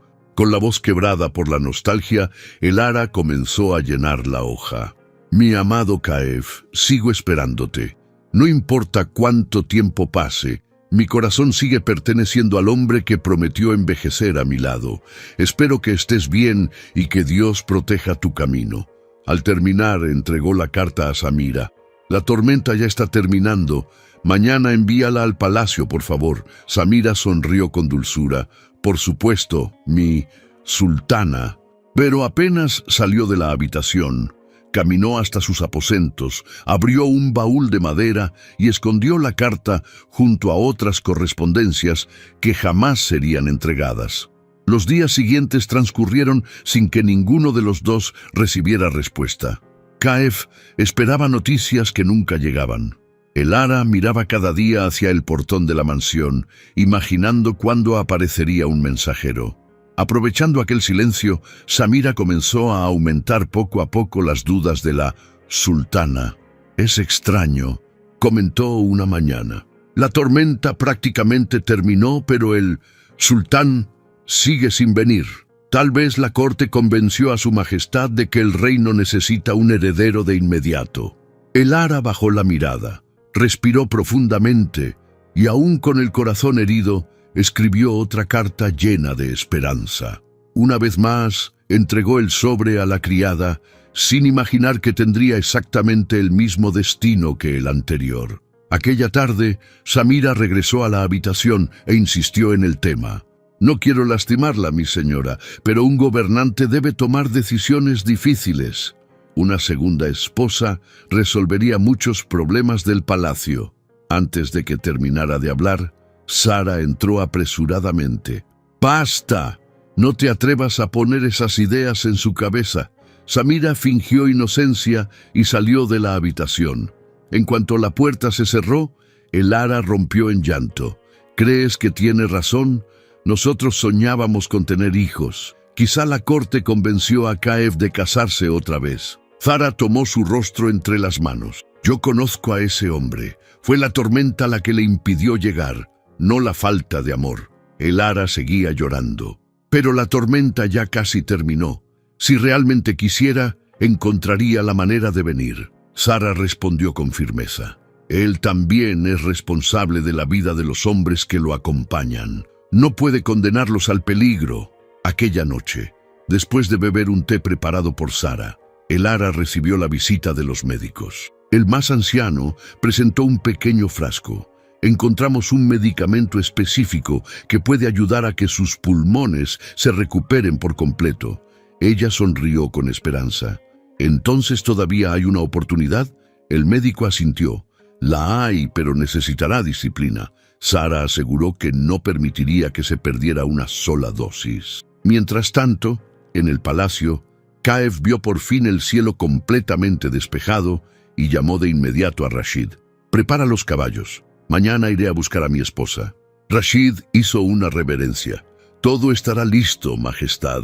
Con la voz quebrada por la nostalgia, Elara comenzó a llenar la hoja. «Mi amado Kaif, sigo esperándote. No importa cuánto tiempo pase, mi corazón sigue perteneciendo al hombre que prometió envejecer a mi lado. Espero que estés bien y que Dios proteja tu camino». Al terminar, entregó la carta a Samira. «La tormenta ya está terminando. Mañana envíala al palacio, por favor». Samira sonrió con dulzura. «Por supuesto, mi sultana». Pero apenas salió de la habitación, caminó hasta sus aposentos, abrió un baúl de madera y escondió la carta junto a otras correspondencias que jamás serían entregadas. Los días siguientes transcurrieron sin que ninguno de los dos recibiera respuesta. Kaif esperaba noticias que nunca llegaban. Elara miraba cada día hacia el portón de la mansión, imaginando cuándo aparecería un mensajero. Aprovechando aquel silencio, Samira comenzó a aumentar poco a poco las dudas de la sultana. «Es extraño», comentó una mañana. «La tormenta prácticamente terminó, pero el sultán sigue sin venir. Tal vez la corte convenció a su majestad de que el reino necesita un heredero de inmediato». Elara bajó la mirada, respiró profundamente y, aún con el corazón herido, escribió otra carta llena de esperanza. Una vez más, entregó el sobre a la criada, sin imaginar que tendría exactamente el mismo destino que el anterior. Aquella tarde, Samira regresó a la habitación e insistió en el tema. «No quiero lastimarla, mi señora, pero un gobernante debe tomar decisiones difíciles. Una segunda esposa resolvería muchos problemas del palacio». Antes de que terminara de hablar, Sara entró apresuradamente. «¡Basta! No te atrevas a poner esas ideas en su cabeza». Samira fingió inocencia y salió de la habitación. En cuanto la puerta se cerró, Elara rompió en llanto. «¿Crees que tiene razón? Nosotros soñábamos con tener hijos. Quizá la corte convenció a Caef de casarse otra vez». Sara tomó su rostro entre las manos. «Yo conozco a ese hombre. Fue la tormenta la que le impidió llegar, no la falta de amor». Elara seguía llorando. «Pero la tormenta ya casi terminó. Si realmente quisiera, encontraría la manera de venir». Sara respondió con firmeza. «Él también es responsable de la vida de los hombres que lo acompañan. No puede condenarlos al peligro». Aquella noche, después de beber un té preparado por Sara, Elara recibió la visita de los médicos. El más anciano presentó un pequeño frasco. «Encontramos un medicamento específico que puede ayudar a que sus pulmones se recuperen por completo». Ella sonrió con esperanza. «¿Entonces todavía hay una oportunidad?». El médico asintió. «La hay, pero necesitará disciplina». Sara aseguró que no permitiría que se perdiera una sola dosis. Mientras tanto, en el palacio, Caef vio por fin el cielo completamente despejado y llamó de inmediato a Rashid. «Prepara los caballos. Mañana iré a buscar a mi esposa». Rashid hizo una reverencia. «Todo estará listo, majestad».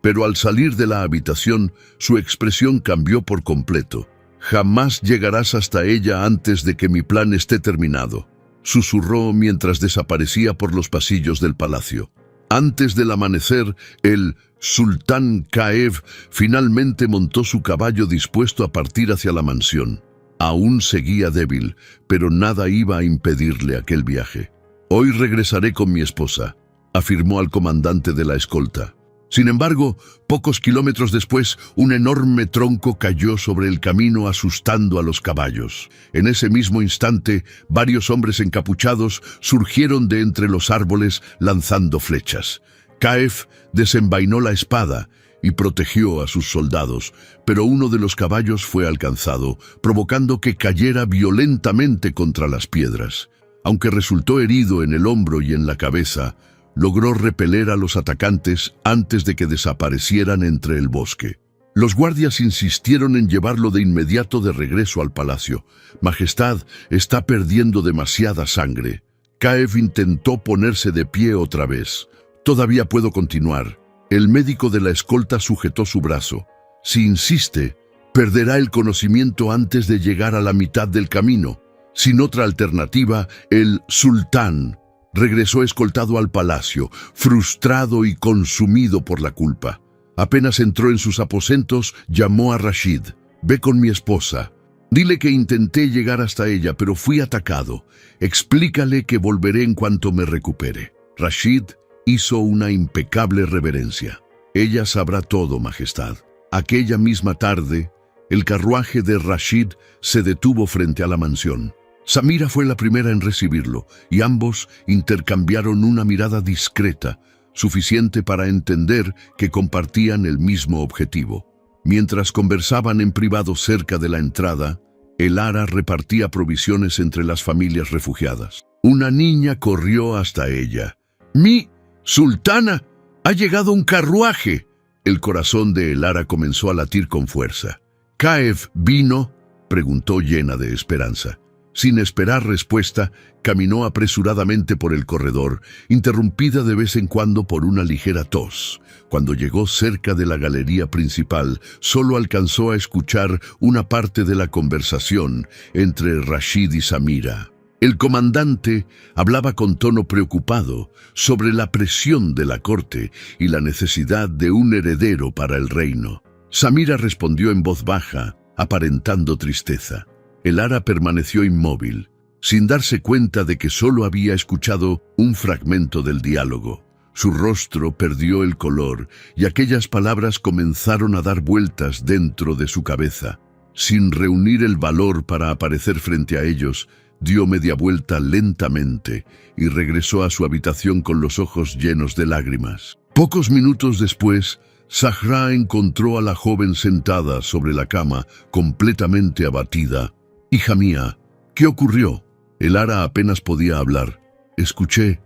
Pero al salir de la habitación, su expresión cambió por completo. «Jamás llegarás hasta ella antes de que mi plan esté terminado», susurró mientras desaparecía por los pasillos del palacio. Antes del amanecer, el sultán Caef finalmente montó su caballo dispuesto a partir hacia la mansión. Aún seguía débil, pero nada iba a impedirle aquel viaje. «Hoy regresaré con mi esposa», afirmó al comandante de la escolta. Sin embargo, pocos kilómetros después, un enorme tronco cayó sobre el camino asustando a los caballos. En ese mismo instante, varios hombres encapuchados surgieron de entre los árboles lanzando flechas. Caef desenvainó la espada y protegió a sus soldados, pero uno de los caballos fue alcanzado, provocando que cayera violentamente contra las piedras. Aunque resultó herido en el hombro y en la cabeza, logró repeler a los atacantes antes de que desaparecieran entre el bosque. Los guardias insistieron en llevarlo de inmediato de regreso al palacio. «Majestad, está perdiendo demasiada sangre». Caef intentó ponerse de pie otra vez. «Todavía puedo continuar». El médico de la escolta sujetó su brazo. «Si insiste, perderá el conocimiento antes de llegar a la mitad del camino». Sin otra alternativa, el sultán regresó escoltado al palacio, frustrado y consumido por la culpa. Apenas entró en sus aposentos, llamó a Rashid. «Ve con mi esposa. Dile que intenté llegar hasta ella, pero fui atacado. Explícale que volveré en cuanto me recupere». Rashid hizo una impecable reverencia. «Ella sabrá todo, majestad». Aquella misma tarde, el carruaje de Rashid se detuvo frente a la mansión. Samira fue la primera en recibirlo, y ambos intercambiaron una mirada discreta, suficiente para entender que compartían el mismo objetivo. Mientras conversaban en privado cerca de la entrada, Elara repartía provisiones entre las familias refugiadas. Una niña corrió hasta ella. «¡Mi sultana! ¡Ha llegado un carruaje!». El corazón de Elara comenzó a latir con fuerza. «¿Caef vino?», preguntó llena de esperanza. Sin esperar respuesta, caminó apresuradamente por el corredor, interrumpida de vez en cuando por una ligera tos. Cuando llegó cerca de la galería principal, solo alcanzó a escuchar una parte de la conversación entre Rashid y Samira. El comandante hablaba con tono preocupado sobre la presión de la corte y la necesidad de un heredero para el reino. Samira respondió en voz baja, aparentando tristeza. Elara permaneció inmóvil, sin darse cuenta de que solo había escuchado un fragmento del diálogo. Su rostro perdió el color y aquellas palabras comenzaron a dar vueltas dentro de su cabeza. Sin reunir el valor para aparecer frente a ellos, dio media vuelta lentamente y regresó a su habitación con los ojos llenos de lágrimas. Pocos minutos después, Zahra encontró a la joven sentada sobre la cama, completamente abatida. «Hija mía, ¿qué ocurrió?» Elara apenas podía hablar. Escuché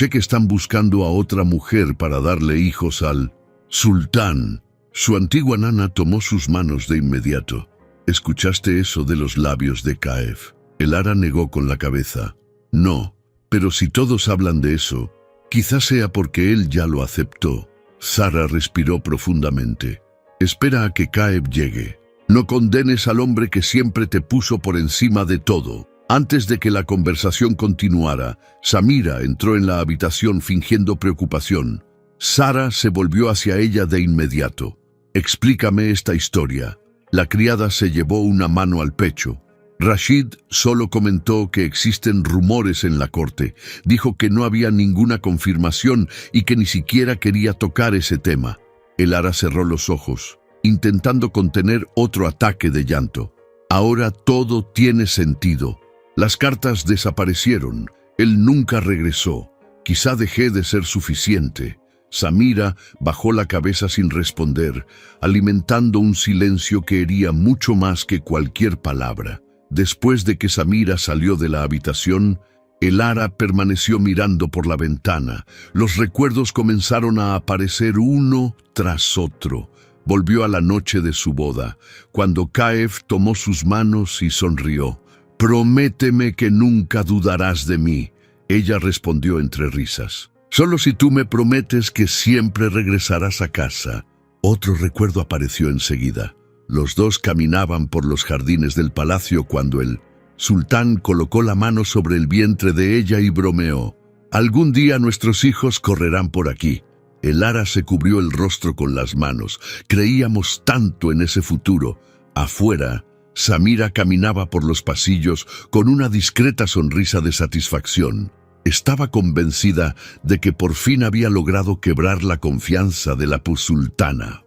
que están buscando a otra mujer para darle hijos al sultán». Su antigua nana tomó sus manos de inmediato. «¿Escuchaste eso de los labios de Kaif?» Elara negó con la cabeza. «No, pero si todos hablan de eso, quizás sea porque él ya lo aceptó». Zahra respiró profundamente. «Espera a que Kaif llegue. No condenes al hombre que siempre te puso por encima de todo». Antes de que la conversación continuara, Samira entró en la habitación fingiendo preocupación. Sara se volvió hacia ella de inmediato. «Explícame esta historia». La criada se llevó una mano al pecho. Rashid solo comentó que existen rumores en la corte. Dijo que no había ninguna confirmación y que ni siquiera quería tocar ese tema. Elara cerró los ojos, intentando contener otro ataque de llanto. Ahora todo tiene sentido. Las cartas desaparecieron. Él nunca regresó. Quizá dejé de ser suficiente. Samira bajó la cabeza sin responder, alimentando un silencio que hería mucho más que cualquier palabra. Después de que Samira salió de la habitación, Elara permaneció mirando por la ventana. Los recuerdos comenzaron a aparecer uno tras otro. Volvió a la noche de su boda, cuando Kaif tomó sus manos y sonrió. «Prométeme que nunca dudarás de mí», ella respondió entre risas. «Solo si tú me prometes que siempre regresarás a casa». Otro recuerdo apareció enseguida. Los dos caminaban por los jardines del palacio cuando el sultán colocó la mano sobre el vientre de ella y bromeó. «Algún día nuestros hijos correrán por aquí». Elara se cubrió el rostro con las manos. Creíamos tanto en ese futuro. Afuera, Samira caminaba por los pasillos con una discreta sonrisa de satisfacción. Estaba convencida de que por fin había logrado quebrar la confianza de la sultana.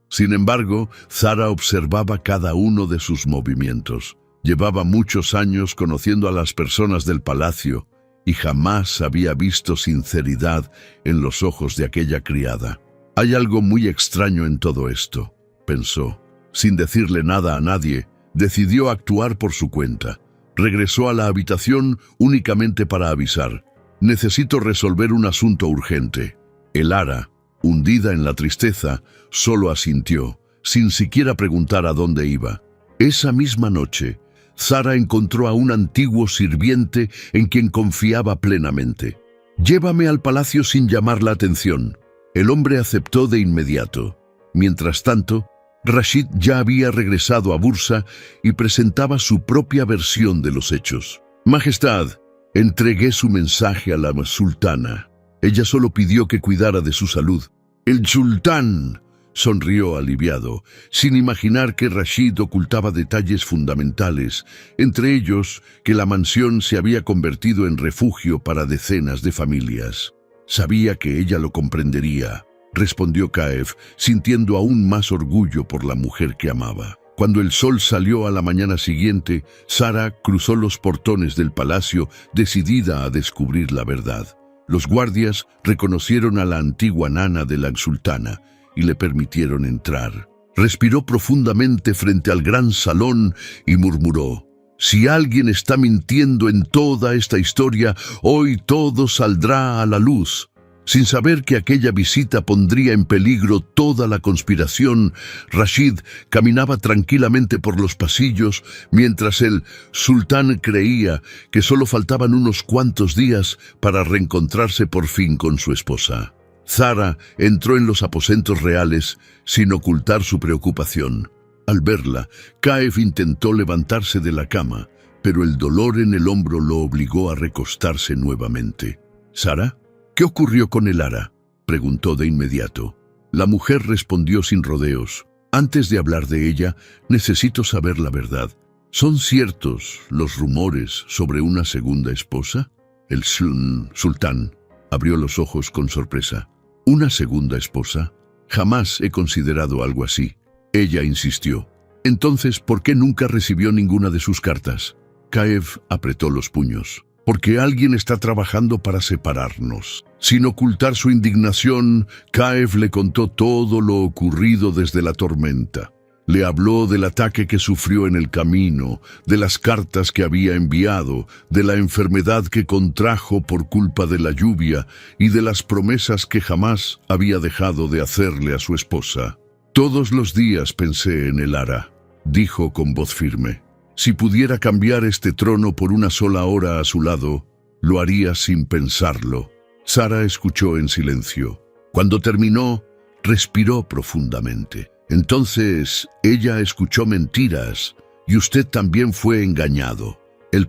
Sin embargo, Zahra observaba cada uno de sus movimientos. Llevaba muchos años conociendo a las personas del palacio y jamás había visto sinceridad en los ojos de aquella criada. «Hay algo muy extraño en todo esto», pensó. Sin decirle nada a nadie, decidió actuar por su cuenta. Regresó a la habitación únicamente para avisar. «Necesito resolver un asunto urgente». Elara, hundida en la tristeza, solo asintió, sin siquiera preguntar a dónde iba. Esa misma noche, Zahra encontró a un antiguo sirviente en quien confiaba plenamente. «Llévame al palacio sin llamar la atención». El hombre aceptó de inmediato. Mientras tanto, Rashid ya había regresado a Bursa y presentaba su propia versión de los hechos. «Majestad, entregué su mensaje a la sultana. Ella solo pidió que cuidara de su salud». «El sultán», sonrió aliviado, sin imaginar que Rashid ocultaba detalles fundamentales, entre ellos que la mansión se había convertido en refugio para decenas de familias. «Sabía que ella lo comprendería», respondió Kaif, sintiendo aún más orgullo por la mujer que amaba. Cuando el sol salió a la mañana siguiente, Zahra cruzó los portones del palacio, decidida a descubrir la verdad. Los guardias reconocieron a la antigua nana de la sultana y le permitieron entrar. Respiró profundamente frente al gran salón y murmuró: «Si alguien está mintiendo en toda esta historia, hoy todo saldrá a la luz». Sin saber que aquella visita pondría en peligro toda la conspiración, Rashid caminaba tranquilamente por los pasillos mientras el sultán creía que solo faltaban unos cuantos días para reencontrarse por fin con su esposa. Zara entró en los aposentos reales sin ocultar su preocupación. Al verla, Kaif intentó levantarse de la cama, pero el dolor en el hombro lo obligó a recostarse nuevamente. «¿Sara? ¿Qué ocurrió con el ara?», preguntó de inmediato. La mujer respondió sin rodeos. «Antes de hablar de ella, necesito saber la verdad. ¿Son ciertos los rumores sobre una segunda esposa?». El sultán abrió los ojos con sorpresa. «¿Una segunda esposa? Jamás he considerado algo así». Ella insistió. «Entonces, ¿por qué nunca recibió ninguna de sus cartas?». Kaif apretó los puños. «Porque alguien está trabajando para separarnos». Sin ocultar su indignación, Kaif le contó todo lo ocurrido desde la tormenta. Le habló del ataque que sufrió en el camino, de las cartas que había enviado, de la enfermedad que contrajo por culpa de la lluvia y de las promesas que jamás había dejado de hacerle a su esposa. «Todos los días pensé en el ara», dijo con voz firme. «Si pudiera cambiar este trono por una sola hora a su lado, lo haría sin pensarlo». Sara escuchó en silencio. Cuando terminó, respiró profundamente. «Entonces, ella escuchó mentiras y usted también fue engañado». El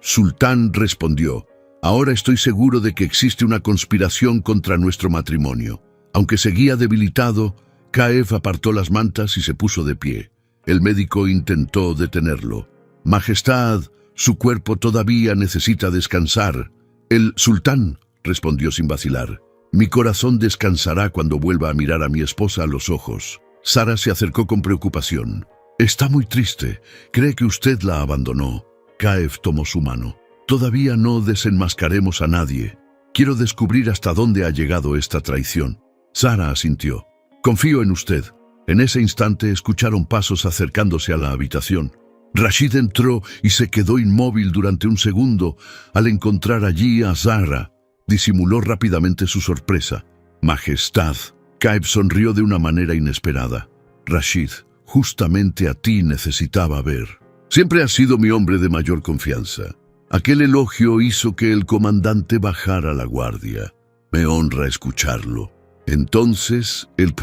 sultán respondió. «Ahora estoy seguro de que existe una conspiración contra nuestro matrimonio». Aunque seguía debilitado, Kaif apartó las mantas y se puso de pie. El médico intentó detenerlo. «Majestad, su cuerpo todavía necesita descansar». El sultán respondió sin vacilar. «Mi corazón descansará cuando vuelva a mirar a mi esposa a los ojos». Sara se acercó con preocupación. «Está muy triste. Cree que usted la abandonó». Kaif tomó su mano. «Todavía no desenmascaremos a nadie. Quiero descubrir hasta dónde ha llegado esta traición». Sara asintió. «Confío en usted». En ese instante escucharon pasos acercándose a la habitación. Rashid entró y se quedó inmóvil durante un segundo al encontrar allí a Zara. Disimuló rápidamente su sorpresa. «Majestad». Kaif sonrió de una manera inesperada. «Rashid, justamente a ti necesitaba ver. Siempre has sido mi hombre de mayor confianza. Aquel elogio hizo que el comandante bajara la guardia. Me honra escucharlo». Entonces el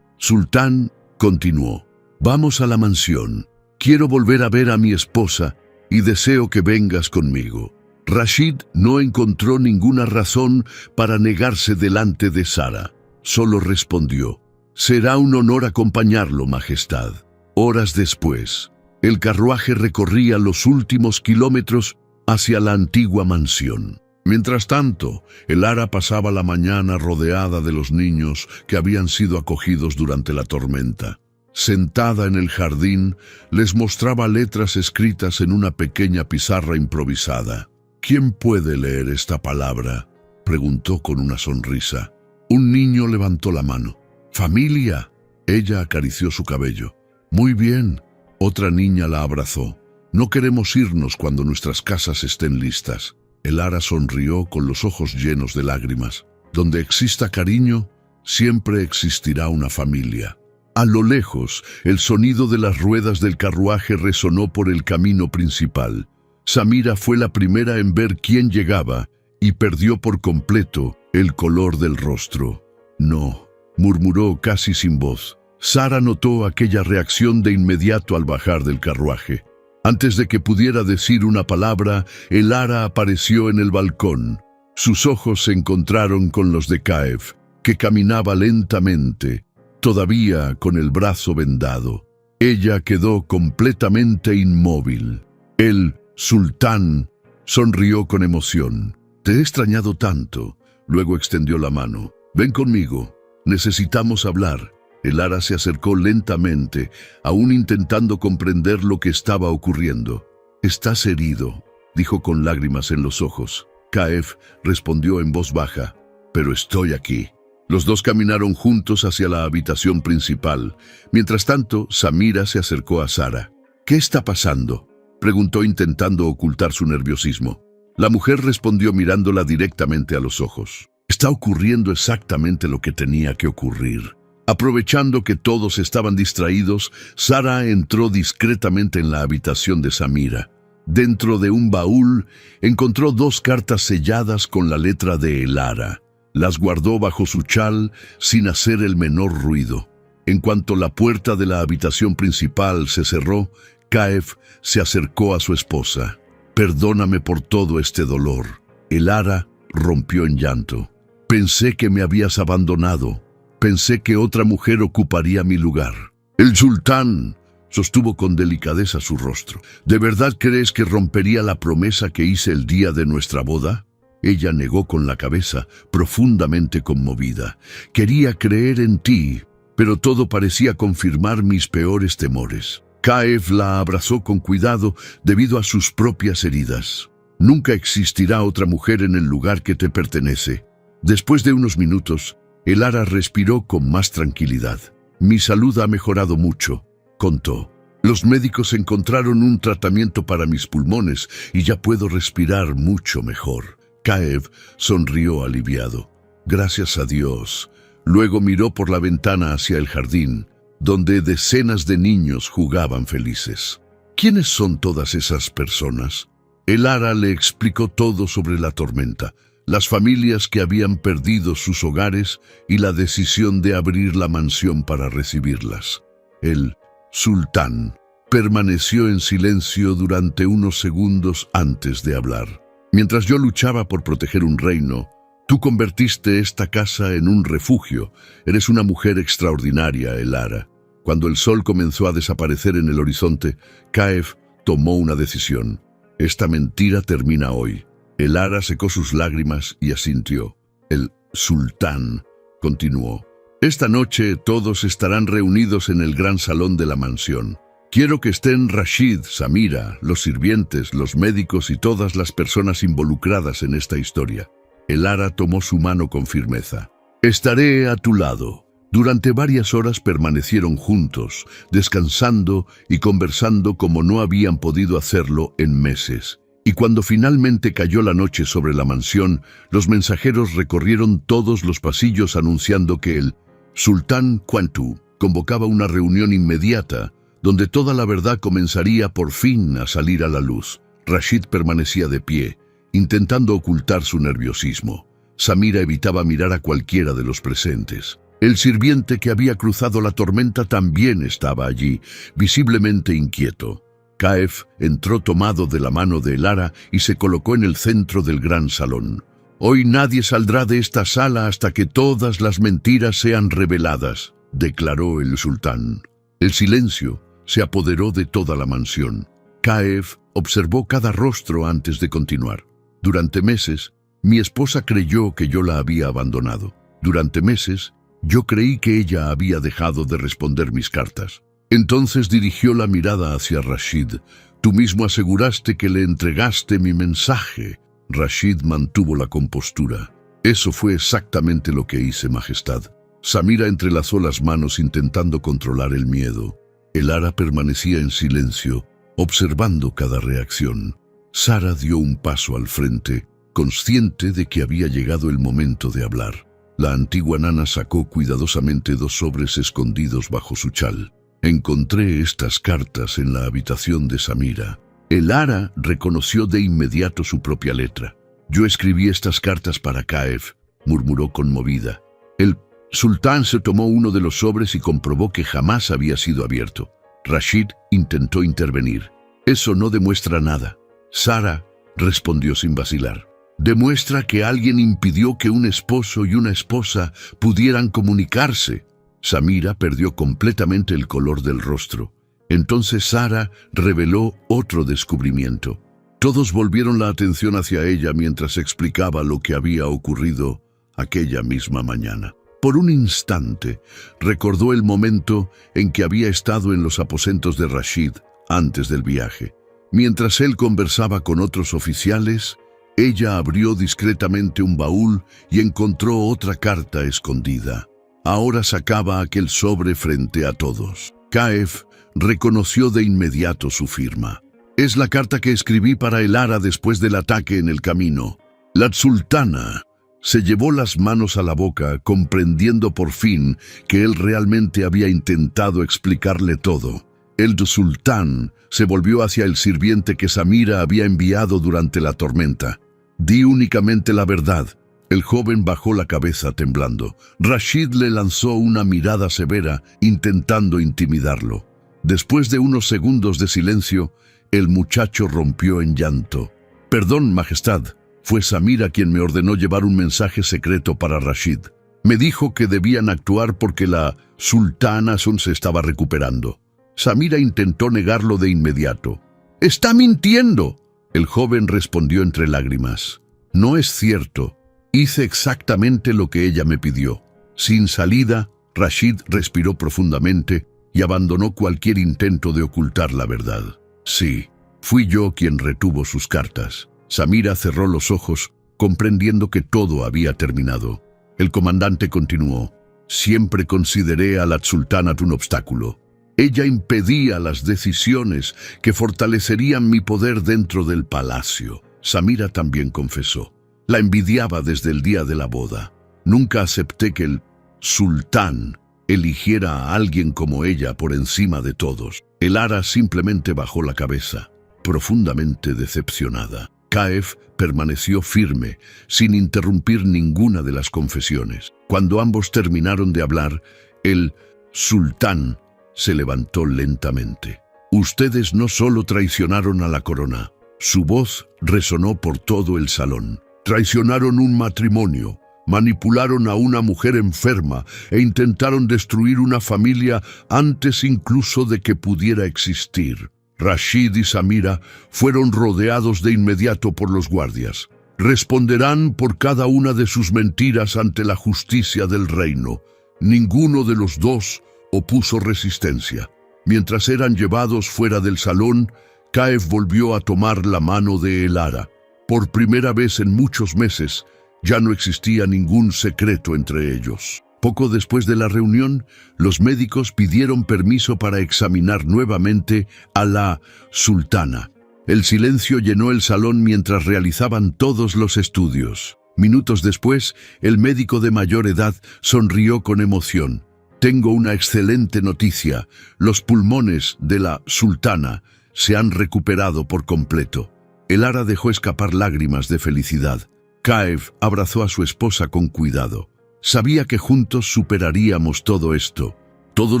sultán continuó. «Vamos a la mansión. Quiero volver a ver a mi esposa y deseo que vengas conmigo». Rashid no encontró ninguna razón para negarse delante de Sara. Solo respondió: «Será un honor acompañarlo, Majestad». Horas después, el carruaje recorría los últimos kilómetros hacia la antigua mansión. Mientras tanto, el ara pasaba la mañana rodeada de los niños que habían sido acogidos durante la tormenta. Sentada en el jardín, les mostraba letras escritas en una pequeña pizarra improvisada. «¿Quién puede leer esta palabra?», preguntó con una sonrisa. Un niño levantó la mano. «Familia». Ella acarició su cabello. «Muy bien». Otra niña la abrazó. «No queremos irnos cuando nuestras casas estén listas». El ara sonrió con los ojos llenos de lágrimas. «Donde exista cariño, siempre existirá una familia». A lo lejos, el sonido de las ruedas del carruaje resonó por el camino principal. Samira fue la primera en ver quién llegaba y perdió por completo el color del rostro. «No», murmuró casi sin voz. Sara notó aquella reacción de inmediato al bajar del carruaje. Antes de que pudiera decir una palabra, el ara apareció en el balcón. Sus ojos se encontraron con los de Kaif, que caminaba lentamente, todavía con el brazo vendado. Ella quedó completamente inmóvil. El sultán sonrió con emoción. «Te he extrañado tanto». Luego extendió la mano. «Ven conmigo. Necesitamos hablar». El ara se acercó lentamente, aún intentando comprender lo que estaba ocurriendo. «Estás herido», dijo con lágrimas en los ojos. Kaif respondió en voz baja: «Pero estoy aquí». Los dos caminaron juntos hacia la habitación principal. Mientras tanto, Samira se acercó a Sara. «¿Qué está pasando?», preguntó intentando ocultar su nerviosismo. La mujer respondió mirándola directamente a los ojos. Está ocurriendo exactamente lo que tenía que ocurrir. Aprovechando que todos estaban distraídos, Sara entró discretamente en la habitación de Samira. Dentro de un baúl encontró 2 cartas selladas con la letra de Elara. Las guardó bajo su chal sin hacer el menor ruido. En cuanto la puerta de la habitación principal se cerró, Caef se acercó a su esposa. «Perdóname por todo este dolor». Elara rompió en llanto. «Pensé que me habías abandonado. Pensé que otra mujer ocuparía mi lugar». «El sultán», sostuvo con delicadeza su rostro. «¿De verdad crees que rompería la promesa que hice el día de nuestra boda?» Ella negó con la cabeza, profundamente conmovida. «Quería creer en ti, pero todo parecía confirmar mis peores temores». Caef la abrazó con cuidado debido a sus propias heridas. «Nunca existirá otra mujer en el lugar que te pertenece». Después de unos minutos, Elara respiró con más tranquilidad. «Mi salud ha mejorado mucho», contó. «Los médicos encontraron un tratamiento para mis pulmones y ya puedo respirar mucho mejor». Caef sonrió aliviado. «Gracias a Dios». Luego miró por la ventana hacia el jardín, donde decenas de niños jugaban felices. «¿Quiénes son todas esas personas?» Elara le explicó todo sobre la tormenta, las familias que habían perdido sus hogares y la decisión de abrir la mansión para recibirlas. El sultán permaneció en silencio durante unos segundos antes de hablar. «Mientras yo luchaba por proteger un reino, tú convertiste esta casa en un refugio. Eres una mujer extraordinaria, Elara». Cuando el sol comenzó a desaparecer en el horizonte, Caef tomó una decisión. «Esta mentira termina hoy». Elara secó sus lágrimas y asintió. «El sultán», continuó. «Esta noche todos estarán reunidos en el gran salón de la mansión. Quiero que estén Rashid, Samira, los sirvientes, los médicos y todas las personas involucradas en esta historia». Elara tomó su mano con firmeza. «Estaré a tu lado». Durante varias horas permanecieron juntos, descansando y conversando como no habían podido hacerlo en meses. Y cuando finalmente cayó la noche sobre la mansión, los mensajeros recorrieron todos los pasillos anunciando que el sultán Quantu convocaba una reunión inmediata, donde toda la verdad comenzaría por fin a salir a la luz. Rashid permanecía de pie, intentando ocultar su nerviosismo. Samira evitaba mirar a cualquiera de los presentes. El sirviente que había cruzado la tormenta también estaba allí, visiblemente inquieto. Caef entró tomado de la mano de Elara y se colocó en el centro del gran salón. «Hoy nadie saldrá de esta sala hasta que todas las mentiras sean reveladas», declaró el sultán. El silencio se apoderó de toda la mansión. Caef observó cada rostro antes de continuar. «Durante meses, mi esposa creyó que yo la había abandonado. Durante meses, yo creí que ella había dejado de responder mis cartas». Entonces dirigió la mirada hacia Rashid. «Tú mismo aseguraste que le entregaste mi mensaje». Rashid mantuvo la compostura. «Eso fue exactamente lo que hice, Majestad». Samira entrelazó las manos intentando controlar el miedo. Elara permanecía en silencio, observando cada reacción. Sara dio un paso al frente, consciente de que había llegado el momento de hablar. La antigua nana sacó cuidadosamente 2 sobres escondidos bajo su chal. «Encontré estas cartas en la habitación de Samira». Elara reconoció de inmediato su propia letra. «Yo escribí estas cartas para Caef», murmuró conmovida. El sultán se tomó uno de los sobres y comprobó que jamás había sido abierto. Rashid intentó intervenir. «Eso no demuestra nada». Sara respondió sin vacilar. «Demuestra que alguien impidió que un esposo y una esposa pudieran comunicarse». Samira perdió completamente el color del rostro. Entonces Sara reveló otro descubrimiento. Todos volvieron la atención hacia ella mientras explicaba lo que había ocurrido aquella misma mañana. Por un instante, recordó el momento en que había estado en los aposentos de Rashid antes del viaje. Mientras él conversaba con otros oficiales, ella abrió discretamente un baúl y encontró otra carta escondida. Ahora sacaba aquel sobre frente a todos. Caef reconoció de inmediato su firma. «Es la carta que escribí para Elara después del ataque en el camino». «La sultana», Se llevó las manos a la boca, comprendiendo por fin que él realmente había intentado explicarle todo. El sultán se volvió hacia el sirviente que Samira había enviado durante la tormenta. «Di únicamente la verdad». El joven bajó la cabeza temblando. Rashid le lanzó una mirada severa, intentando intimidarlo. Después de unos segundos de silencio, el muchacho rompió en llanto. «Perdón, Majestad. Fue Samira quien me ordenó llevar un mensaje secreto para Rashid. Me dijo que debían actuar porque la sultana se estaba recuperando». Samira intentó negarlo de inmediato. «¡Está mintiendo!». El joven respondió entre lágrimas. «No es cierto. Hice exactamente lo que ella me pidió». Sin salida, Rashid respiró profundamente y abandonó cualquier intento de ocultar la verdad. «Sí, fui yo quien retuvo sus cartas». Samira cerró los ojos, comprendiendo que todo había terminado. El comandante continuó. «Siempre consideré a la sultana un obstáculo. Ella impedía las decisiones que fortalecerían mi poder dentro del palacio». Samira también confesó. «La envidiaba desde el día de la boda. Nunca acepté que el sultán eligiera a alguien como ella por encima de todos». El ara simplemente bajó la cabeza, profundamente decepcionada. Kaif permaneció firme, sin interrumpir ninguna de las confesiones. Cuando ambos terminaron de hablar, el sultán se levantó lentamente. «Ustedes no solo traicionaron a la corona». Su voz resonó por todo el salón. «Traicionaron un matrimonio, manipularon a una mujer enferma e intentaron destruir una familia antes incluso de que pudiera existir». Rashid y Samira fueron rodeados de inmediato por los guardias. «Responderán por cada una de sus mentiras ante la justicia del reino». Ninguno de los dos opuso resistencia. Mientras eran llevados fuera del salón, Kaif volvió a tomar la mano de el ara. Por primera vez en muchos meses, ya no existía ningún secreto entre ellos. Poco después de la reunión, los médicos pidieron permiso para examinar nuevamente a la sultana. El silencio llenó el salón mientras realizaban todos los estudios. Minutos después, el médico de mayor edad sonrió con emoción. «Tengo una excelente noticia. Los pulmones de la sultana se han recuperado por completo». El ara dejó escapar lágrimas de felicidad. Kaif abrazó a su esposa con cuidado. Sabía que juntos superaríamos todo esto. Todos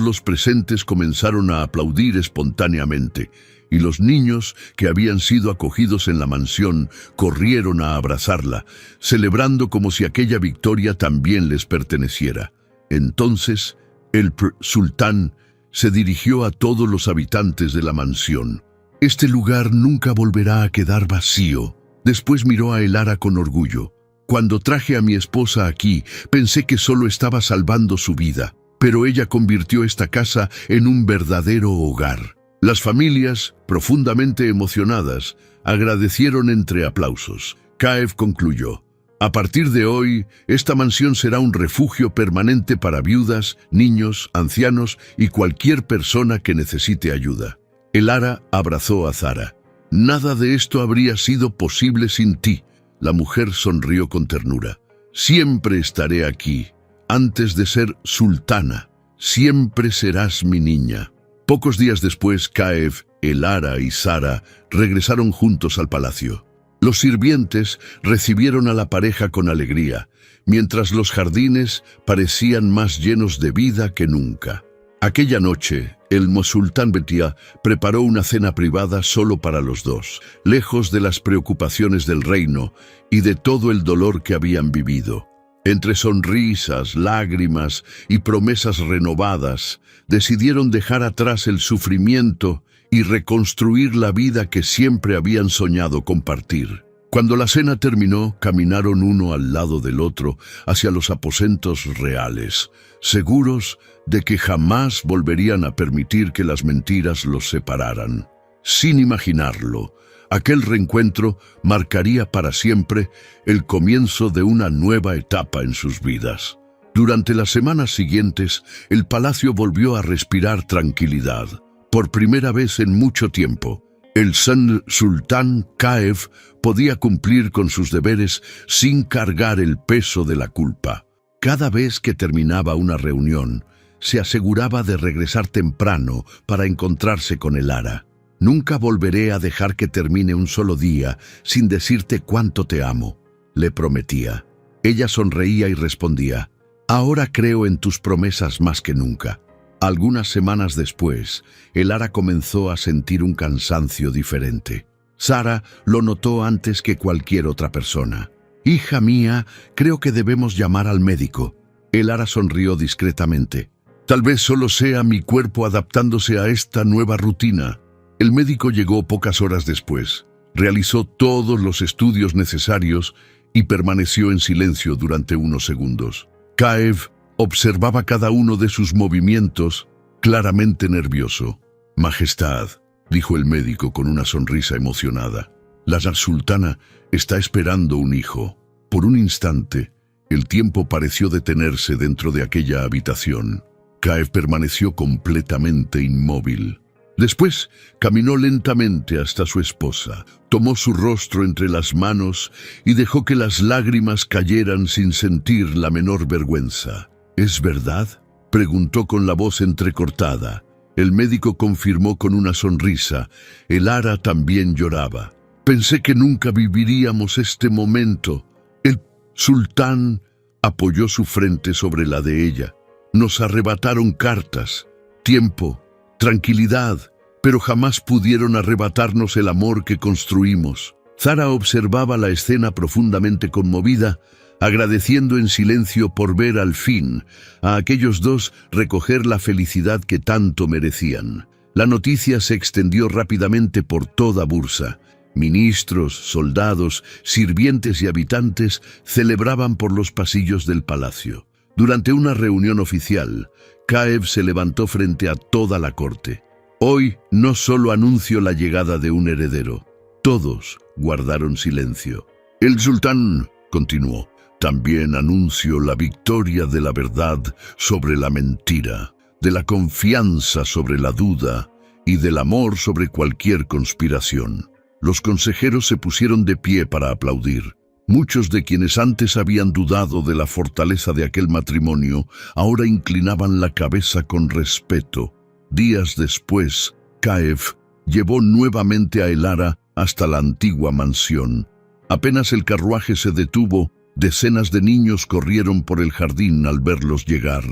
los presentes comenzaron a aplaudir espontáneamente, y los niños que habían sido acogidos en la mansión corrieron a abrazarla, celebrando como si aquella victoria también les perteneciera. Entonces, el sultán se dirigió a todos los habitantes de la mansión. «Este lugar nunca volverá a quedar vacío». Después miró a el ara con orgullo. «Cuando traje a mi esposa aquí, pensé que solo estaba salvando su vida, pero ella convirtió esta casa en un verdadero hogar». Las familias, profundamente emocionadas, agradecieron entre aplausos. Kaif concluyó: «A partir de hoy, esta mansión será un refugio permanente para viudas, niños, ancianos y cualquier persona que necesite ayuda». El ara abrazó a Zara. «Nada de esto habría sido posible sin ti». La mujer sonrió con ternura. «Siempre estaré aquí. Antes de ser sultana, siempre serás mi niña». Pocos días después, Kaif, el ara y Zara regresaron juntos al palacio. Los sirvientes recibieron a la pareja con alegría, mientras los jardines parecían más llenos de vida que nunca. Aquella noche, el sultán Betia preparó una cena privada solo para los dos, lejos de las preocupaciones del reino y de todo el dolor que habían vivido. Entre sonrisas, lágrimas y promesas renovadas, decidieron dejar atrás el sufrimiento y reconstruir la vida que siempre habían soñado compartir. Cuando la cena terminó, caminaron uno al lado del otro hacia los aposentos reales, seguros de que jamás volverían a permitir que las mentiras los separaran. Sin imaginarlo, aquel reencuentro marcaría para siempre el comienzo de una nueva etapa en sus vidas. Durante las semanas siguientes, el palacio volvió a respirar tranquilidad. Por primera vez en mucho tiempo, El sultán Kaif podía cumplir con sus deberes sin cargar el peso de la culpa. Cada vez que terminaba una reunión, se aseguraba de regresar temprano para encontrarse con Elara. «Nunca volveré a dejar que termine un solo día sin decirte cuánto te amo», le prometía. Ella sonreía y respondía: «Ahora creo en tus promesas más que nunca». Algunas semanas después, Elara comenzó a sentir un cansancio diferente. Sara lo notó antes que cualquier otra persona. «Hija mía, creo que debemos llamar al médico». Elara sonrió discretamente. «Tal vez solo sea mi cuerpo adaptándose a esta nueva rutina». El médico llegó pocas horas después. Realizó todos los estudios necesarios y permaneció en silencio durante unos segundos. Kaif observaba cada uno de sus movimientos, claramente nervioso. «Majestad», dijo el médico con una sonrisa emocionada, «la sultana está esperando un hijo». Por un instante, el tiempo pareció detenerse dentro de aquella habitación. Kaif permaneció completamente inmóvil. Después caminó lentamente hasta su esposa, tomó su rostro entre las manos y dejó que las lágrimas cayeran sin sentir la menor vergüenza. «¿Es verdad?», preguntó con la voz entrecortada. El médico confirmó con una sonrisa. Elara también lloraba. «Pensé que nunca viviríamos este momento». El sultán apoyó su frente sobre la de ella. «Nos arrebataron cartas, tiempo, tranquilidad, pero jamás pudieron arrebatarnos el amor que construimos». Sara observaba la escena profundamente conmovida, agradeciendo en silencio por ver al fin a aquellos dos recoger la felicidad que tanto merecían. La noticia se extendió rápidamente por toda Bursa. Ministros, soldados, sirvientes y habitantes celebraban por los pasillos del palacio. Durante una reunión oficial, Kaif se levantó frente a toda la corte. «Hoy no solo anuncio la llegada de un heredero». Todos guardaron silencio. «El sultán», continuó, «también anuncio la victoria de la verdad sobre la mentira, de la confianza sobre la duda y del amor sobre cualquier conspiración». Los consejeros se pusieron de pie para aplaudir. Muchos de quienes antes habían dudado de la fortaleza de aquel matrimonio, ahora inclinaban la cabeza con respeto. Días después, Kaif llevó nuevamente a Elara hasta la antigua mansión. Apenas el carruaje se detuvo, decenas de niños corrieron por el jardín al verlos llegar.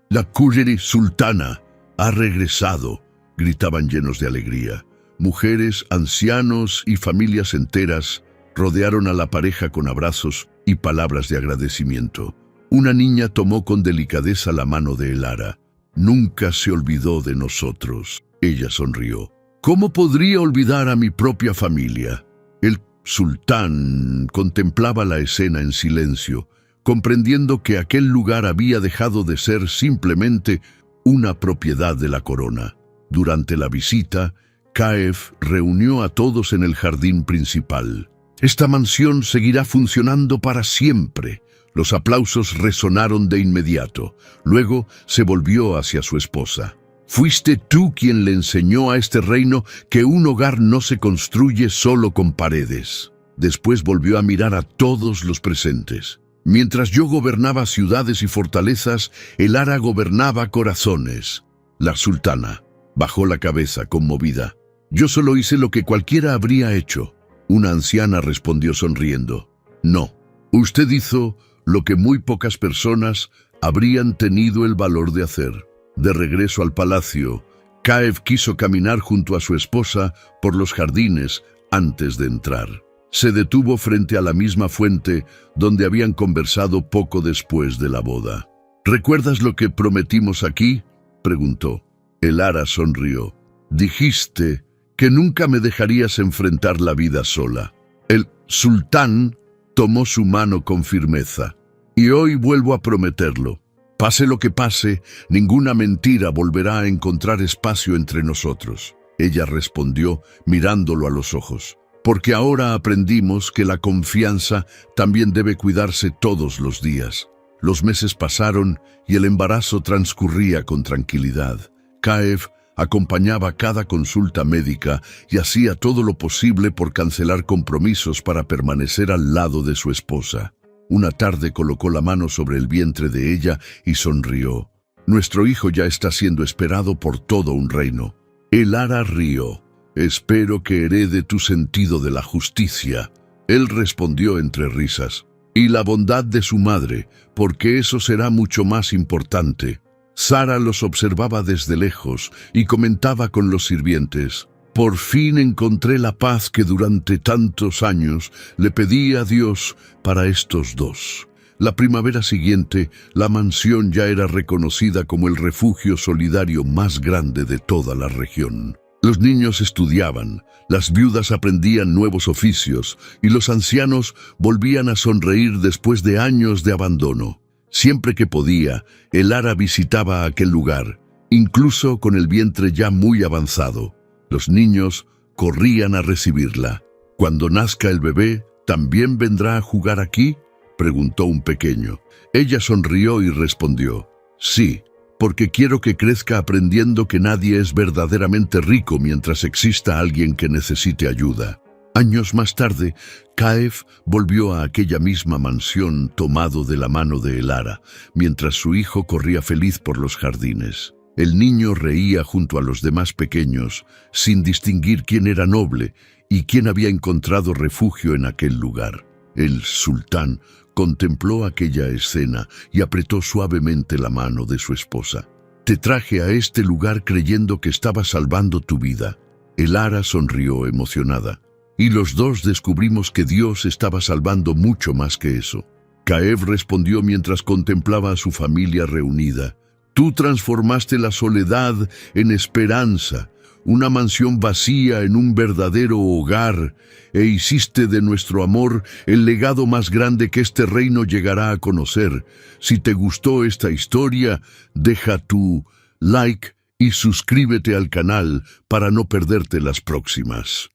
«La Kujeri sultana ha regresado», gritaban llenos de alegría. Mujeres, ancianos y familias enteras rodearon a la pareja con abrazos y palabras de agradecimiento. Una niña tomó con delicadeza la mano de Elara. «Nunca se olvidó de nosotros», ella sonrió. «¿Cómo podría olvidar a mi propia familia?». El sultán contemplaba la escena en silencio, comprendiendo que aquel lugar había dejado de ser simplemente una propiedad de la corona. Durante la visita, Kaif reunió a todos en el jardín principal. «Esta mansión seguirá funcionando para siempre». Los aplausos resonaron de inmediato. Luego se volvió hacia su esposa. «Fuiste tú quien le enseñó a este reino que un hogar no se construye solo con paredes». Después volvió a mirar a todos los presentes. «Mientras yo gobernaba ciudades y fortalezas, Elara gobernaba corazones». La sultana bajó la cabeza conmovida. «Yo solo hice lo que cualquiera habría hecho». Una anciana respondió sonriendo. «No, usted hizo lo que muy pocas personas habrían tenido el valor de hacer». De regreso al palacio, Kaif quiso caminar junto a su esposa por los jardines antes de entrar. Se detuvo frente a la misma fuente donde habían conversado poco después de la boda. «¿Recuerdas lo que prometimos aquí?», preguntó. Elara sonrió. «Dijiste que nunca me dejarías enfrentar la vida sola». El sultán tomó su mano con firmeza. «Y hoy vuelvo a prometerlo. Pase lo que pase, ninguna mentira volverá a encontrar espacio entre nosotros». Ella respondió mirándolo a los ojos. «Porque ahora aprendimos que la confianza también debe cuidarse todos los días». Los meses pasaron y el embarazo transcurría con tranquilidad. Kaif acompañaba cada consulta médica y hacía todo lo posible por cancelar compromisos para permanecer al lado de su esposa. Una tarde colocó la mano sobre el vientre de ella y sonrió. «Nuestro hijo ya está siendo esperado por todo un reino». Elara rió. «Espero que herede tu sentido de la justicia». Él respondió entre risas. «Y la bondad de su madre, porque eso será mucho más importante». Sara los observaba desde lejos y comentaba con los sirvientes: «Por fin encontré la paz que durante tantos años le pedí a Dios para estos dos». La primavera siguiente, la mansión ya era reconocida como el refugio solidario más grande de toda la región. Los niños estudiaban, las viudas aprendían nuevos oficios y los ancianos volvían a sonreír después de años de abandono. Siempre que podía, Elara visitaba aquel lugar, incluso con el vientre ya muy avanzado. Los niños corrían a recibirla. «Cuando nazca el bebé, ¿también vendrá a jugar aquí?», preguntó un pequeño. Ella sonrió y respondió: «Sí, porque quiero que crezca aprendiendo que nadie es verdaderamente rico mientras exista alguien que necesite ayuda». Años más tarde, Caef volvió a aquella misma mansión tomado de la mano de Elara, mientras su hijo corría feliz por los jardines. El niño reía junto a los demás pequeños, sin distinguir quién era noble y quién había encontrado refugio en aquel lugar. El sultán contempló aquella escena y apretó suavemente la mano de su esposa. «Te traje a este lugar creyendo que estaba salvando tu vida». Elara sonrió emocionada. «Y los dos descubrimos que Dios estaba salvando mucho más que eso». Caef respondió mientras contemplaba a su familia reunida: «Tú transformaste la soledad en esperanza, una mansión vacía en un verdadero hogar, e hiciste de nuestro amor el legado más grande que este reino llegará a conocer. Si te gustó esta historia, deja tu like y suscríbete al canal para no perderte las próximas».